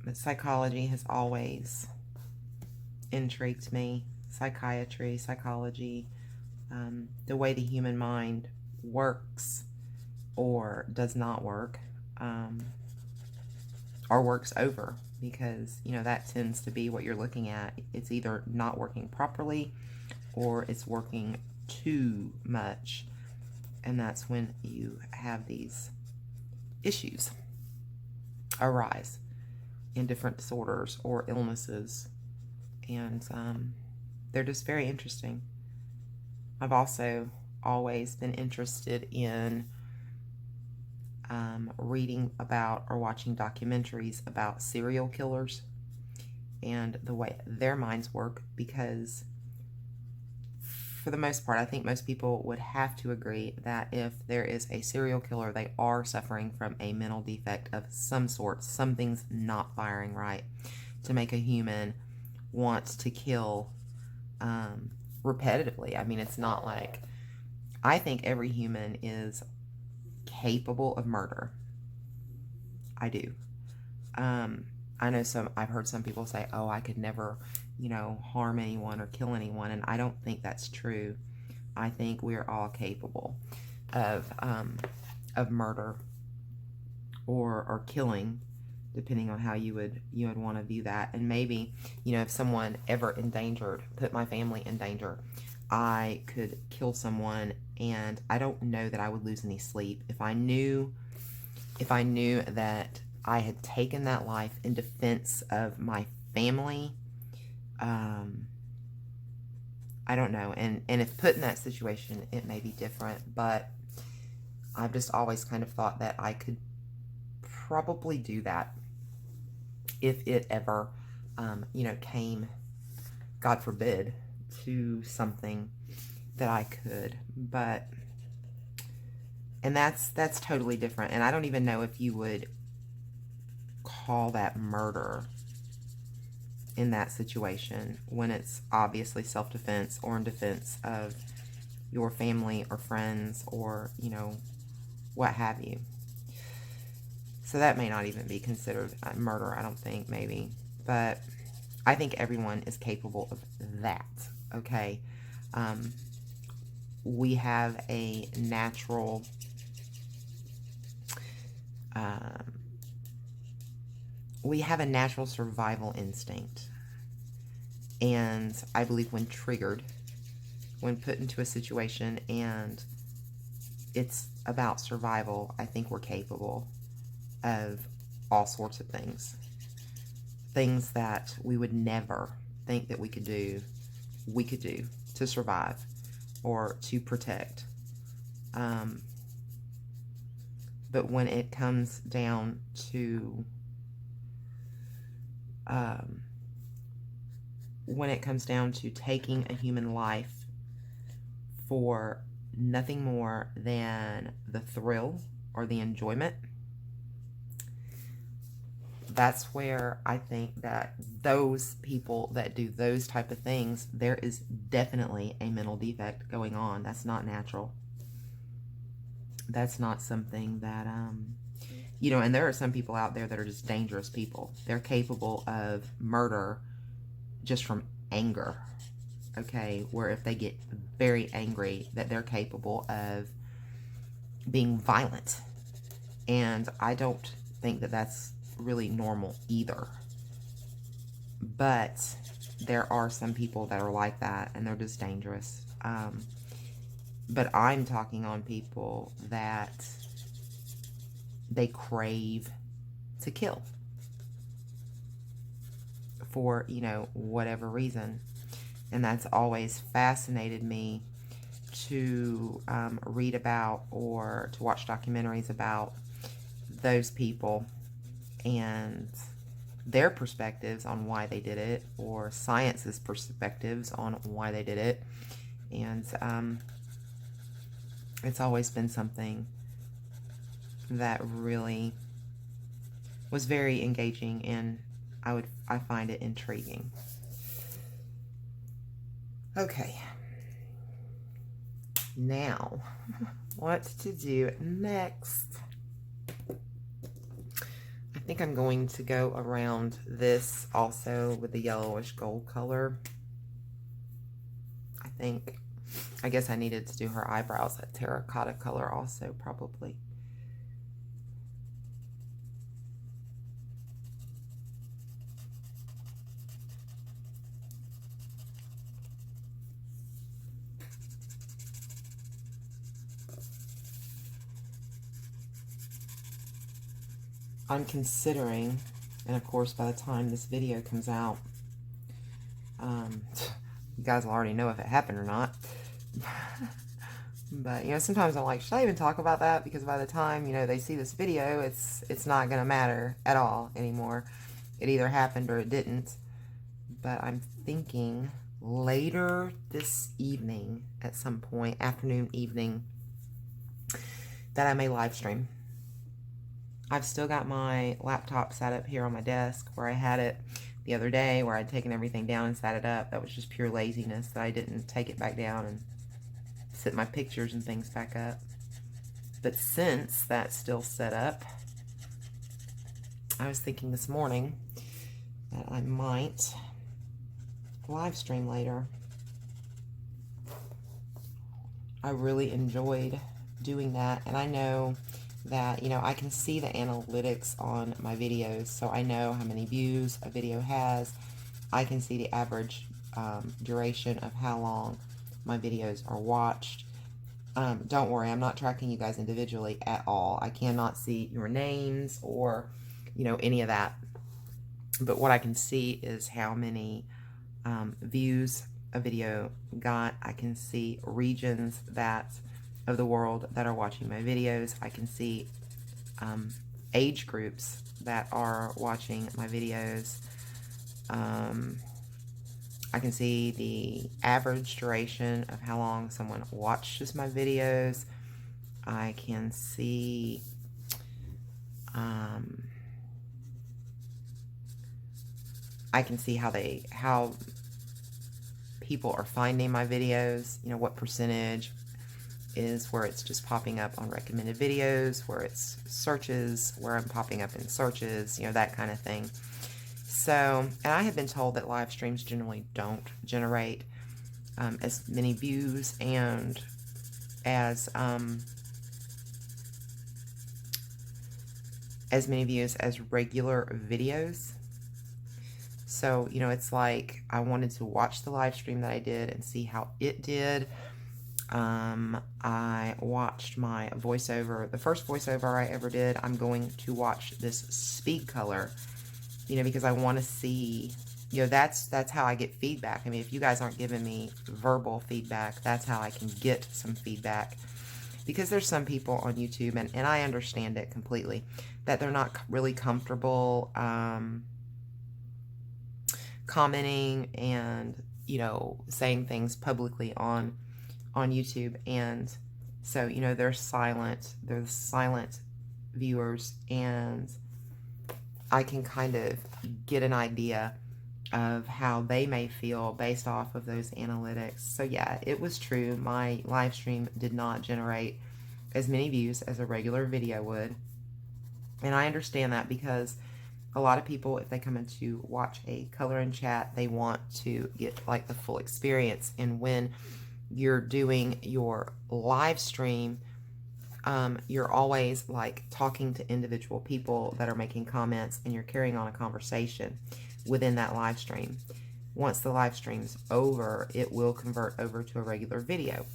But psychology has always intrigued me. Psychiatry, psychology, the way the human mind works or does not work, or works over, because, you know, that tends to be what you're looking at. It's either not working properly or it's working too much, and that's when you have these issues arise in different disorders or illnesses. And they're just very interesting. I've also always been interested in reading about or watching documentaries about serial killers and the way their minds work, because for the most part, I think most people would have to agree that if there is a serial killer, they are suffering from a mental defect of some sort. Something's not firing right to make a human want to kill repetitively. I mean, it's not like, I think every human is capable of murder. I do. I know I've heard some people say, oh, I could never, you know, harm anyone or kill anyone, and I don't think that's true. I think we're all capable of murder or killing, depending on how you would want to view that. And maybe, you know, if someone ever put my family in danger, I could kill someone, and I don't know that I would lose any sleep if I knew that I had taken that life in defense of my family. I don't know, and if put in that situation, it may be different, but I've just always kind of thought that I could probably do that if it ever, you know, came, God forbid, to something that I could. But, and that's totally different, and I don't even know if you would call that murder. in that situation when it's obviously self-defense or in defense of your family or friends or, you know, what have you. So that may not even be considered murder, I don't think, maybe. But I think everyone is capable of that, okay? We have a natural survival instinct. And I believe when triggered, when put into a situation and it's about survival, I think we're capable of all sorts of things. Things that we would never think that we could do to survive or to protect. But when it comes down to taking a human life for nothing more than the thrill or the enjoyment, that's where I think that those people that do those type of things, there is definitely a mental defect going on. That's not natural. That's not something that, you know, and there are some people out there that are just dangerous people. They're capable of murder just from anger, okay? Where if they get very angry, that they're capable of being violent. And I don't think that that's really normal either. But there are some people that are like that, and they're just dangerous. But I'm talking on people that they crave to kill for, you know, whatever reason. And that's always fascinated me to read about or to watch documentaries about those people and their perspectives on why they did it, or science's perspectives on why they did it. And it's always been something that really was very engaging, and I find it intriguing. Okay, now what to do next? I think I'm going to go around this also with the yellowish gold color. I guess I needed to do her eyebrows that terracotta color also, probably. I'm considering, and of course by the time this video comes out, you guys will already know if it happened or not. But, you know, sometimes I'm like, should I even talk about that? Because by the time, you know, they see this video, it's not going to matter at all anymore. It either happened or it didn't. But I'm thinking later this evening, at some point, afternoon, evening, that I may live stream. I've still got my laptop set up here on my desk where I had it the other day, where I'd taken everything down and set it up. That was just pure laziness that I didn't take it back down and set my pictures and things back up. But since that's still set up, I was thinking this morning that I might live stream later. I really enjoyed doing that, and I know that, you know, I can see the analytics on my videos, so I know how many views a video has. I can see the average duration of how long my videos are watched. Don't worry, I'm not tracking you guys individually at all. I cannot see your names or, you know, any of that. But what I can see is how many views a video got. I can see regions of the world that are watching my videos. I can see age groups that are watching my videos. I can see the average duration of how long someone watches my videos. I can see I can see how people are finding my videos, you know, what percentage is where it's just popping up on recommended videos, where it's searches, where I'm popping up in searches, you know, that kind of thing. So, and I have been told that live streams generally don't generate as many views and as many views as regular videos. So, you know, it's like I wanted to watch the live stream that I did and see how it did. I watched my voiceover, the first voiceover I ever did. I'm going to watch this speed color, you know, because I want to see, you know, that's how I get feedback. I mean, if you guys aren't giving me verbal feedback, that's how I can get some feedback. Because there's some people on YouTube, and I understand it completely, that they're not really comfortable commenting and, you know, saying things publicly on YouTube. And so, you know, they're silent viewers, and I can kind of get an idea of how they may feel based off of those analytics. So yeah, it was true. My live stream did not generate as many views as a regular video would. And I understand that, because a lot of people, if they come in to watch a color and chat, they want to get like the full experience. And when you're doing your live stream, you're always like talking to individual people that are making comments, and you're carrying on a conversation within that live stream. Once the live stream's over, it will convert over to a regular video.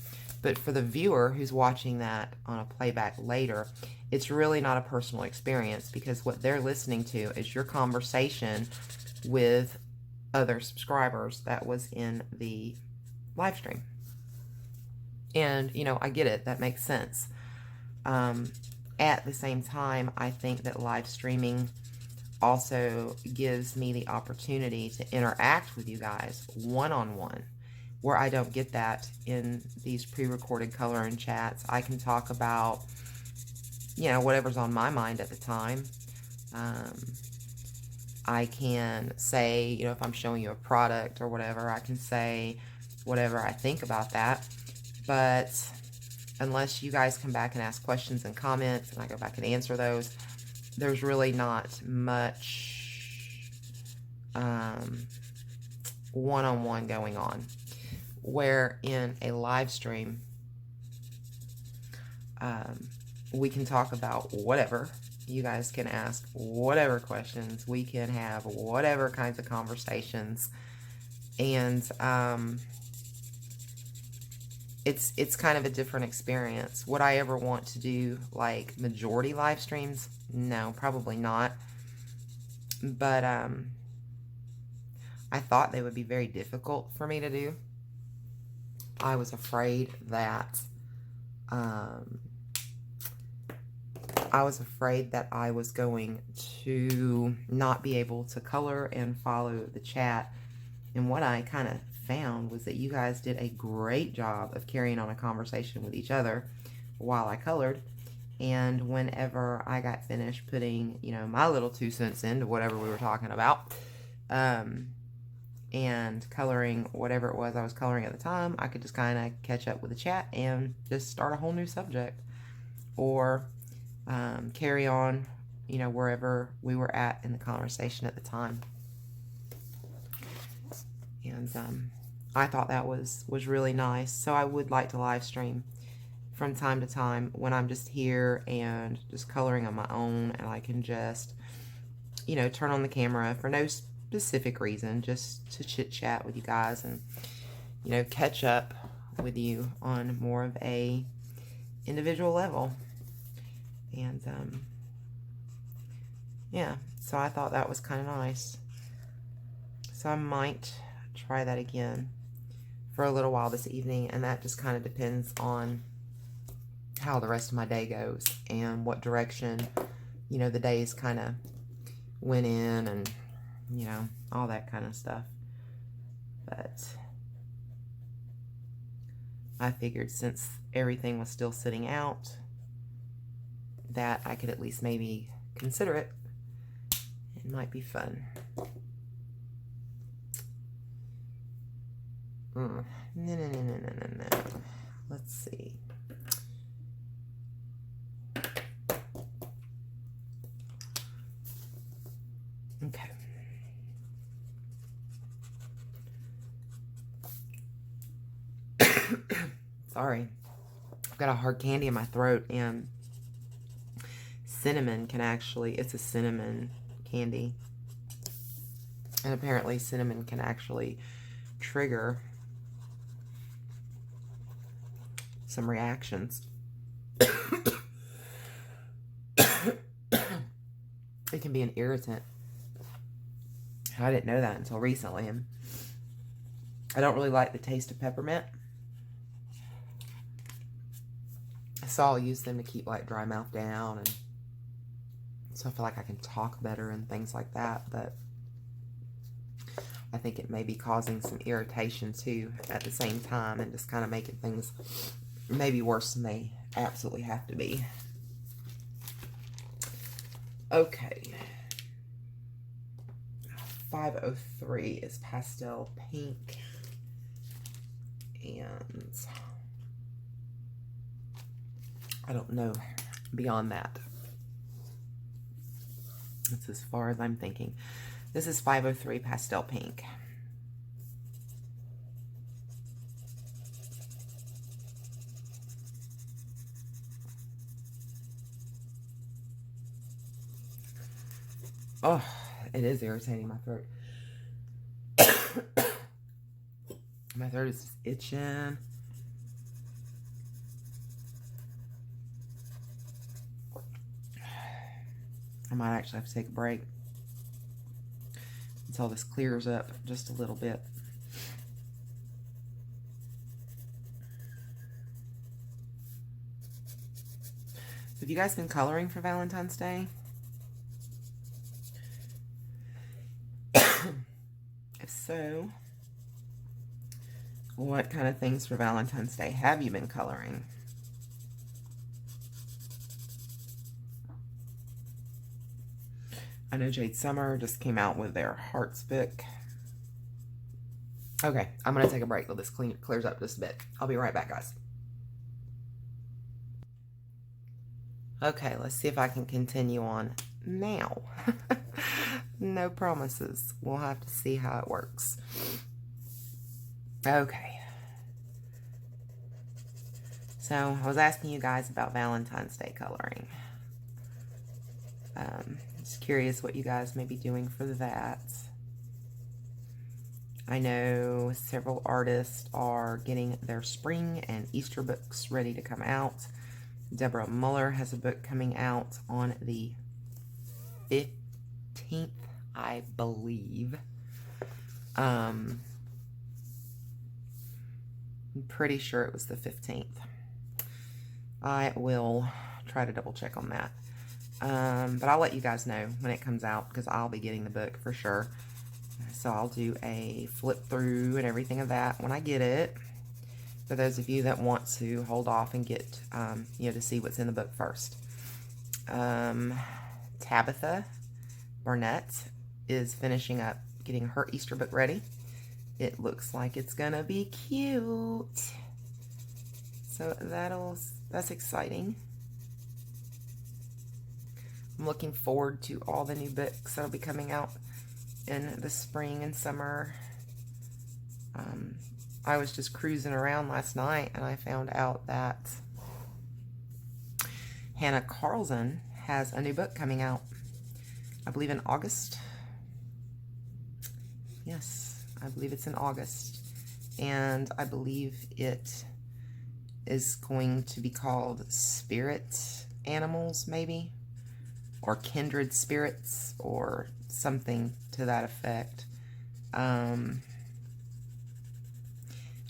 But for the viewer who's watching that on a playback later, it's really not a personal experience, because what they're listening to is your conversation with other subscribers that was in the live stream. And, you know, I get it. That makes sense. At the same time, I think that live streaming also gives me the opportunity to interact with you guys one-on-one, where I don't get that in these pre-recorded color and chats. I can talk about, you know, whatever's on my mind at the time. I can say, you know, if I'm showing you a product or whatever, I can say whatever I think about that. But unless you guys come back and ask questions and comments, and I go back and answer those, there's really not much one-on-one going on. Where in a live stream, we can talk about whatever. You guys can ask whatever questions. We can have whatever kinds of conversations. And it's kind of a different experience. Would I ever want to do like majority live streams? No, probably not. But I thought they would be very difficult for me to do. I was afraid that I was going to not be able to color and follow the chat. And what I kind of found was that you guys did a great job of carrying on a conversation with each other while I colored. And whenever I got finished putting, you know, my little 2 cents into whatever we were talking about, and coloring whatever it was I was coloring at the time, I could just kind of catch up with the chat and just start a whole new subject, or carry on, you know, wherever we were at in the conversation at the time. And I thought that was really nice. So I would like to live stream from time to time when I'm just here and just coloring on my own, and I can just, you know, turn on the camera for no specific reason, just to chit chat with you guys and, you know, catch up with you on more of a individual level. And yeah, so I thought that was kind of nice. So I might try that again for a little while this evening, and that just kind of depends on how the rest of my day goes and what direction, you know, the days kind of went in, and, you know, all that kind of stuff. But I figured since everything was still sitting out, that I could at least maybe consider it. It might be fun. No, no, no, no, no, no, no. Let's see. Okay. Sorry. I've got a hard candy in my throat, and cinnamon can actually, it's a cinnamon candy. And apparently cinnamon can actually trigger some reactions. It can be an irritant. I didn't know that until recently, and I don't really like the taste of peppermint. So I'll use them to keep like dry mouth down, and so I feel like I can talk better and things like that, but I think it may be causing some irritation too at the same time, and just kind of making things maybe worse than they absolutely have to be. Okay. 503 is Pastel Pink. And I don't know beyond that. That's as far as I'm thinking. This is 503 Pastel Pink. Oh, it is irritating my throat. My throat is just itching. I might actually have to take a break until this clears up just a little bit. Have you guys been coloring for Valentine's Day? If so, what kind of things for Valentine's Day have you been coloring? I know Jade Summer just came out with their Hearts book. Okay, I'm going to take a break till this clears up just a bit. I'll be right back, guys. Okay, let's see if I can continue on now. No promises. We'll have to see how it works. Okay. So, I was asking you guys about Valentine's Day coloring. Just curious what you guys may be doing for that. I know several artists are getting their spring and Easter books ready to come out. Deborah Muller has a book coming out on the 15th, I believe. I'm pretty sure it was the 15th. I will try to double check on that. But I'll let you guys know when it comes out, because I'll be getting the book for sure. So I'll do a flip through and everything of that when I get it. For those of you that want to hold off and get, to see what's in the book first. Tabitha Burnett is finishing up getting her Easter book ready. It looks like it's gonna be cute. So that's exciting. I'm looking forward to all the new books that'll be coming out in the spring and summer. I was just cruising around last night and I found out that Hannah Carlson has a new book coming out, I believe in August. Yes, I believe it's in August. And I believe it is going to be called Spirit Animals, maybe, or Kindred Spirits, or something to that effect.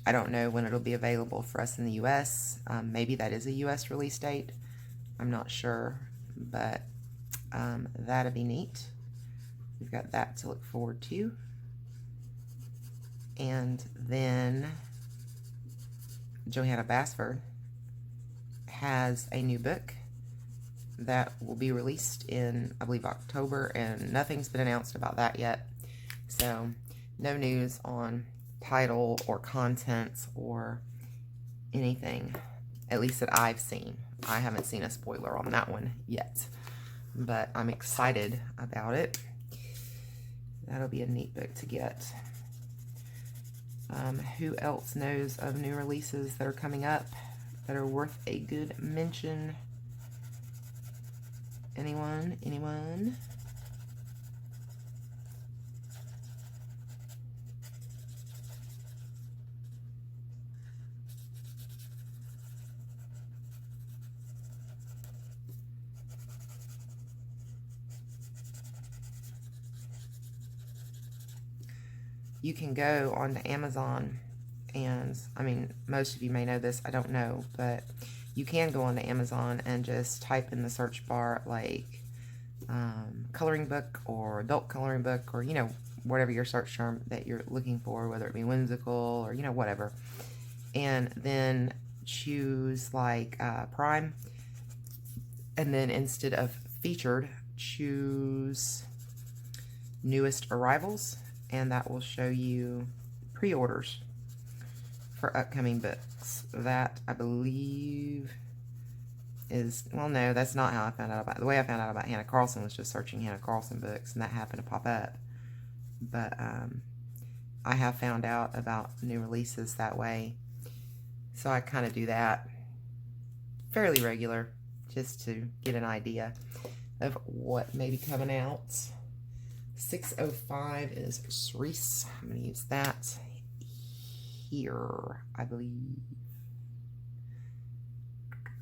I don't know when it'll be available for us in the U.S. Maybe that is a U.S. release date. I'm not sure, but that'll be neat. We've got that to look forward to. And then Johanna Basford has a new book that will be released in, I believe, October, and nothing's been announced about that yet. So, no news on title or contents or anything, at least that I've seen. I haven't seen a spoiler on that one yet, but I'm excited about it. That'll be a neat book to get. Who else knows of new releases that are coming up that are worth a good mention? Anyone? Anyone? You can go onto Amazon, and I mean, most of you may know this, I don't know, but you can go onto Amazon and just type in the search bar like coloring book or adult coloring book, or, you know, whatever your search term that you're looking for, whether it be whimsical or, you know, whatever. And then choose like Prime, and then instead of featured, choose newest arrivals, and that will show you pre-orders for upcoming books. That, I believe, is, well, no, that's not how I found out about it. The way I found out about Hannah Carlson was just searching Hannah Carlson books, and that happened to pop up. But I have found out about new releases that way, so I kind of do that fairly regular, just to get an idea of what may be coming out. 605 is cerise. I'm going to use that here, I believe.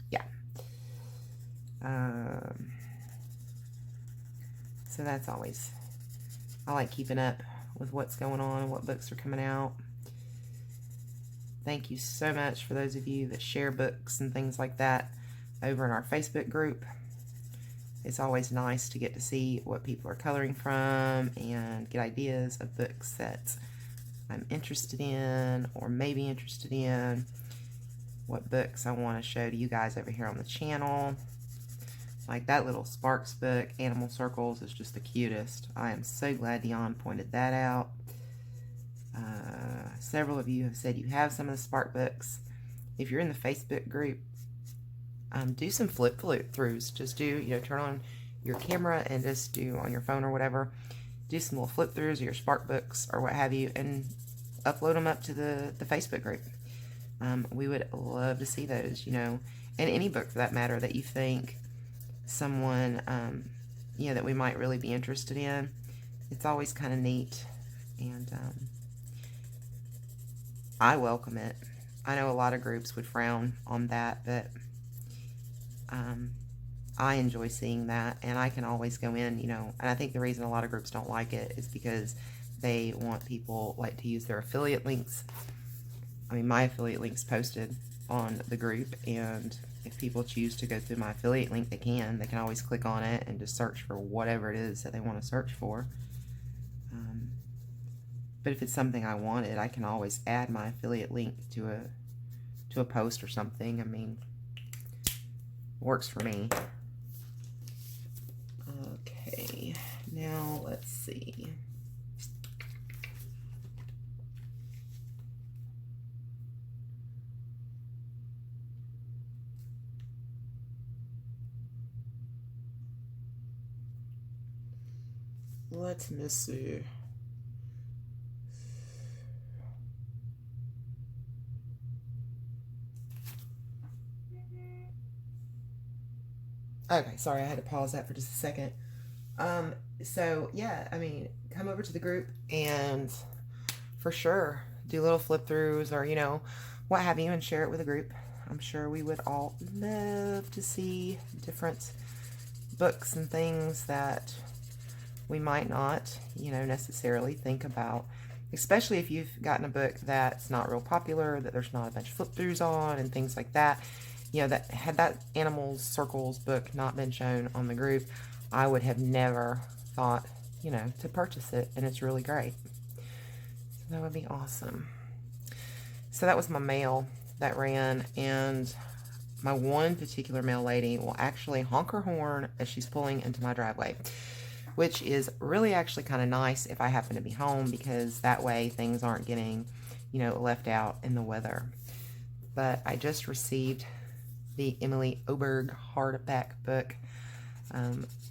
Yeah. So that's always, I like keeping up with what's going on and what books are coming out. Thank you so much for those of you that share books and things like that over in our Facebook group. It's always nice to get to see what people are coloring from and get ideas of books that I'm interested in or maybe interested in, what books I want to show to you guys over here on the channel. Like that little Sparks book, Animal Circles, is just the cutest. I am so glad Dion pointed that out. Several of you have said you have some of the Spark books. If you're in the Facebook group, do some flip throughs. Just do, you know, turn on your camera and just do on your phone or whatever. Do some little flip throughs of your Spark books or what have you, and upload them up to the Facebook group. We would love to see those, you know, and any book for that matter that you think someone, you know, that we might really be interested in. It's always kind of neat, and I welcome it. I know a lot of groups would frown on that, but I enjoy seeing that, and I can always go in, you know, and I think the reason a lot of groups don't like it is because they want people like to use their affiliate links. I mean, my affiliate link's posted on the group, and if people choose to go through my affiliate link, they can always click on it and just search for whatever it is that they want to search for. But if it's something I wanted, I can always add my affiliate link to a post or something. I mean, works for me. Okay, now let's see. Let me see. Okay, sorry, I had to pause that for just a second. So yeah, I mean, come over to the group and for sure do little flip throughs or, you know, what have you, and share it with a group. I'm sure we would all love to see different books and things that we might not, you know, necessarily think about, especially if you've gotten a book that's not real popular, that there's not a bunch of flip throughs on and things like that. You know, that had that Animals Circles book not been shown on the group, I would have never thought, you know, to purchase it, and it's really great. So that would be awesome. So that was my mail that ran, and my one particular mail lady will actually honk her horn as she's pulling into my driveway, which is really actually kind of nice if I happen to be home, because that way things aren't getting you know, left out in the weather. But I just received the Emily Oberg hardback book.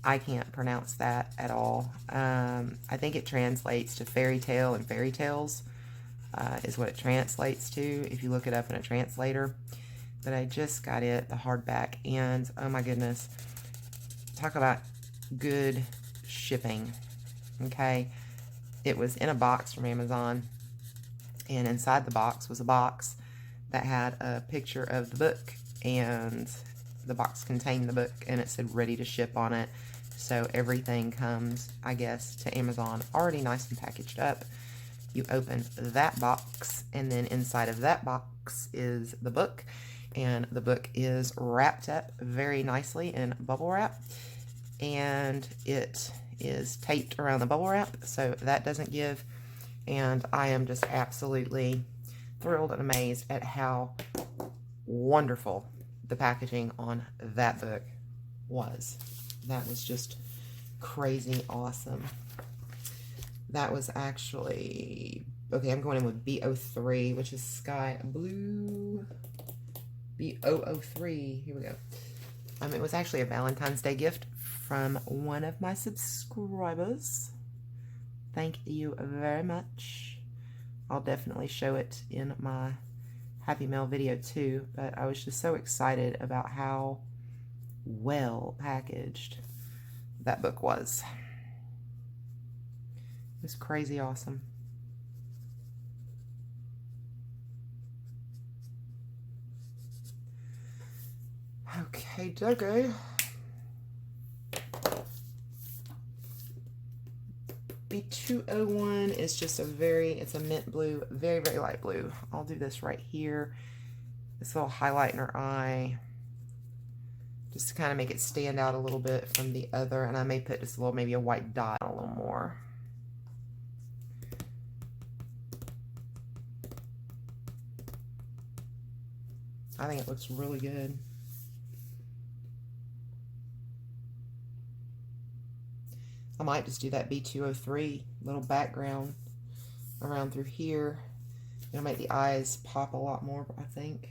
I can't pronounce that at all. I think it translates to fairy tale and fairy tales is what it translates to if you look it up in a translator. But I just got it, the hardback, and oh my goodness, talk about good shipping. Okay, it was in a box from Amazon, and inside the box was a box that had a picture of the book, and the box contained the book, and it said ready to ship on it. So everything comes, I guess, to Amazon already nice and packaged up. You open that box, and then inside of that box is the book, and the book is wrapped up very nicely in bubble wrap, and it is taped around the bubble wrap so that doesn't give. And I am just absolutely thrilled and amazed at how wonderful the packaging on that book was. That was just crazy awesome. That was actually, okay, I'm going in with B03, which is sky blue. B003, here we go. It was actually a Valentine's Day gift from one of my subscribers. Thank you very much. I'll definitely show it in my Happy Mail video too, but I was just so excited about how well packaged that book was. It was crazy awesome. Okay, dogo. B201 is just it's a mint blue, very, very light blue. I'll do this right here. This little highlight in her eye, just to kind of make it stand out a little bit from the other. And I may put just a little, maybe a white dot a little more. I think it looks really good. I might just do that B203 little background around through here. It'll make the eyes pop a lot more, I think.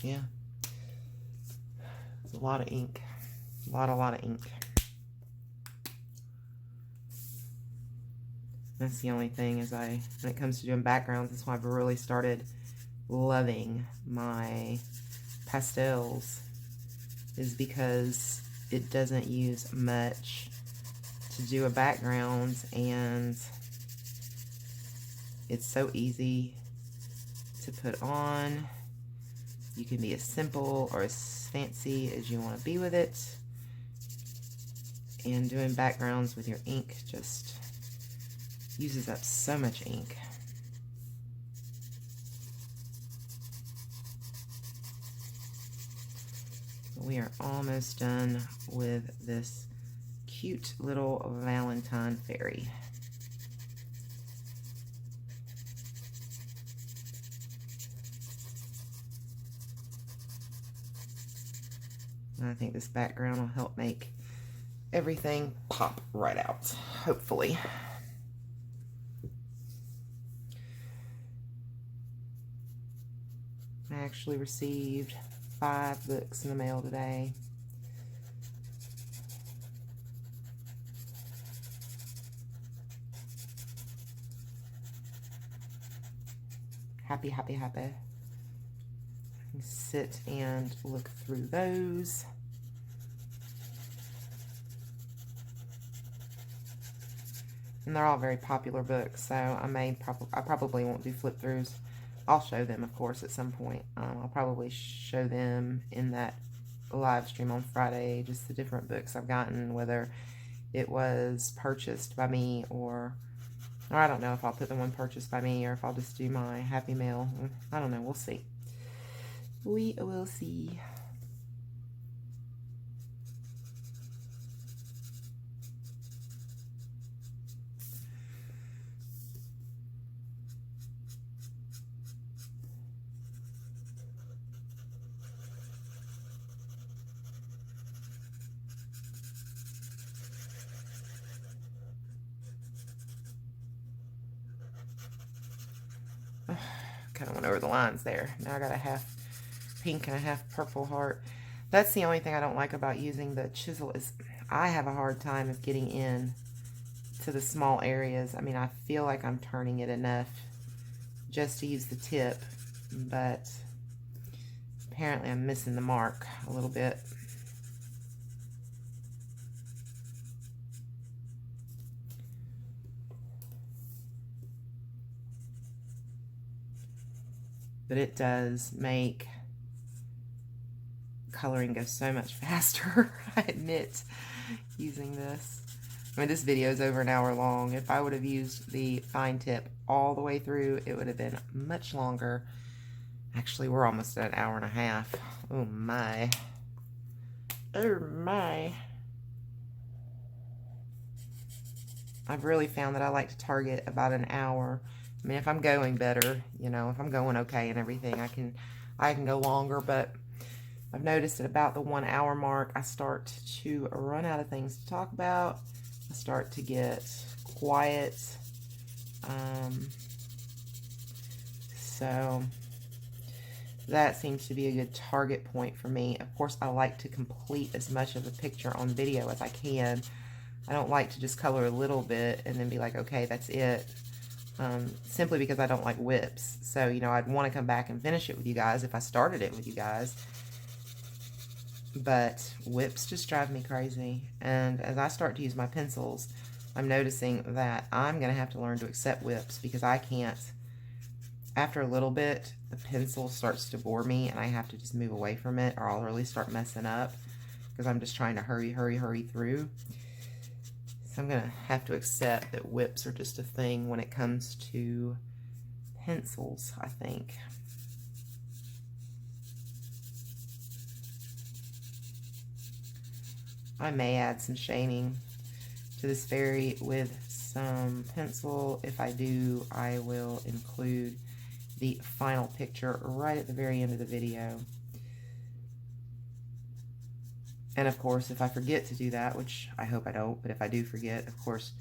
Yeah. It's a lot of ink. A lot of ink. That's the only thing is when it comes to doing backgrounds, that's why I've really started loving my pastels, is because it doesn't use much to do a background, and it's so easy to put on. You can be as simple or as fancy as you want to be with it, and doing backgrounds with your ink just uses up so much ink. We are almost done with this cute little Valentine fairy. And I think this background will help make everything pop right out, hopefully. I actually received 5 books in the mail today. Happy, happy, happy. I can sit and look through those. And they're all very popular books, so I probably won't do flip throughs. I'll show them, of course, at some point. I'll probably show them in that live stream on Friday, just the different books I've gotten, whether it was purchased by me or I don't know if I'll put the one purchased by me or if I'll just do my Happy Mail. I don't know. We'll see. We will see. kind of went over the lines there. Now I got a half pink and a half purple heart. That's the only thing I don't like about using the chisel is I have a hard time of getting in to the small areas. I mean, I feel like I'm turning it enough just to use the tip, but apparently I'm missing the mark a little bit. But it does make coloring go so much faster, I admit, using this. I mean, this video is over an hour long. If I would have used the fine tip all the way through, it would have been much longer. Actually, we're almost at an hour and a half. Oh my. Oh my. I've really found that I like to target about an hour. I mean, if I'm going better, you know, if I'm going okay and everything, I can go longer, but I've noticed at about the 1 hour mark, I start to run out of things to talk about. I start to get quiet. So that seems to be a good target point for me. Of course, I like to complete as much of the picture on video as I can. I don't like to just color a little bit and then be like, okay, that's it. Simply because I don't like whips. So, you know, I'd want to come back and finish it with you guys if I started it with you guys. But whips just drive me crazy. And as I start to use my pencils, I'm noticing that I'm going to have to learn to accept whips because I can't. After a little bit, the pencil starts to bore me and I have to just move away from it or I'll really start messing up because I'm just trying to hurry through. So I'm going to have to accept that whips are just a thing when it comes to pencils, I think. I may add some shading to this fairy with some pencil. If I do, I will include the final picture right at the very end of the video. And of course, if I forget to do that, which I hope I don't, but if I do forget, of course,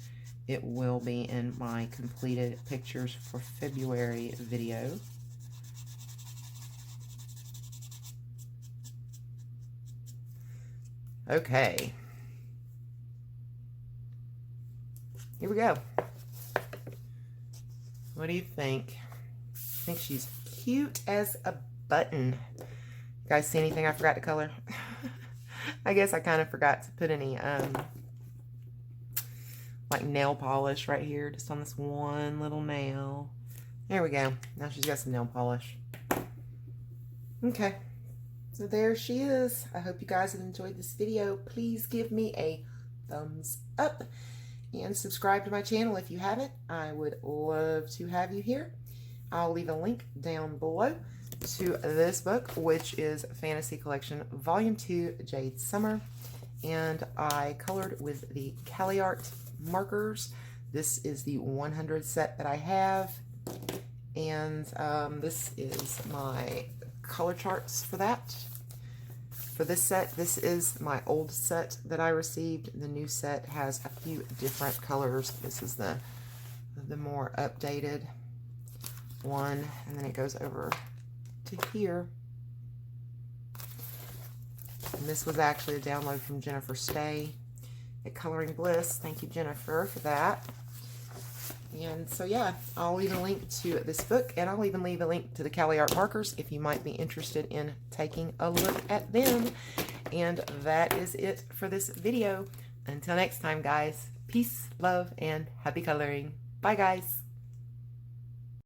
it will be in my completed pictures for February video. Okay. Here we go. What do you think? I think she's cute as a button. You guys see anything I forgot to color? I guess I kind of forgot to put any like nail polish right here, just on this one little nail. There we go. Now she's got some nail polish. Okay, so there she is. I hope you guys have enjoyed this video. Please give me a thumbs up and subscribe to my channel if you haven't. I would love to have you here. I'll leave a link down below to this book, which is Fantasy Collection Volume 2, Jade Summer. And I colored with the Caliart Markers. This is the 100 set that I have. And this is my color charts for that. For this set, this is my old set that I received. The new set has a few different colors. This is the more updated one, and then it goes over to here. And this was actually a download from Jennifer Stay at Coloring Bliss. Thank you, Jennifer, for that. And so yeah, I'll leave a link to this book, and I'll even leave a link to the Caliart Markers if you might be interested in taking a look at them. And that is it for this video. Until next time, guys, peace, love, and happy coloring. Bye, guys.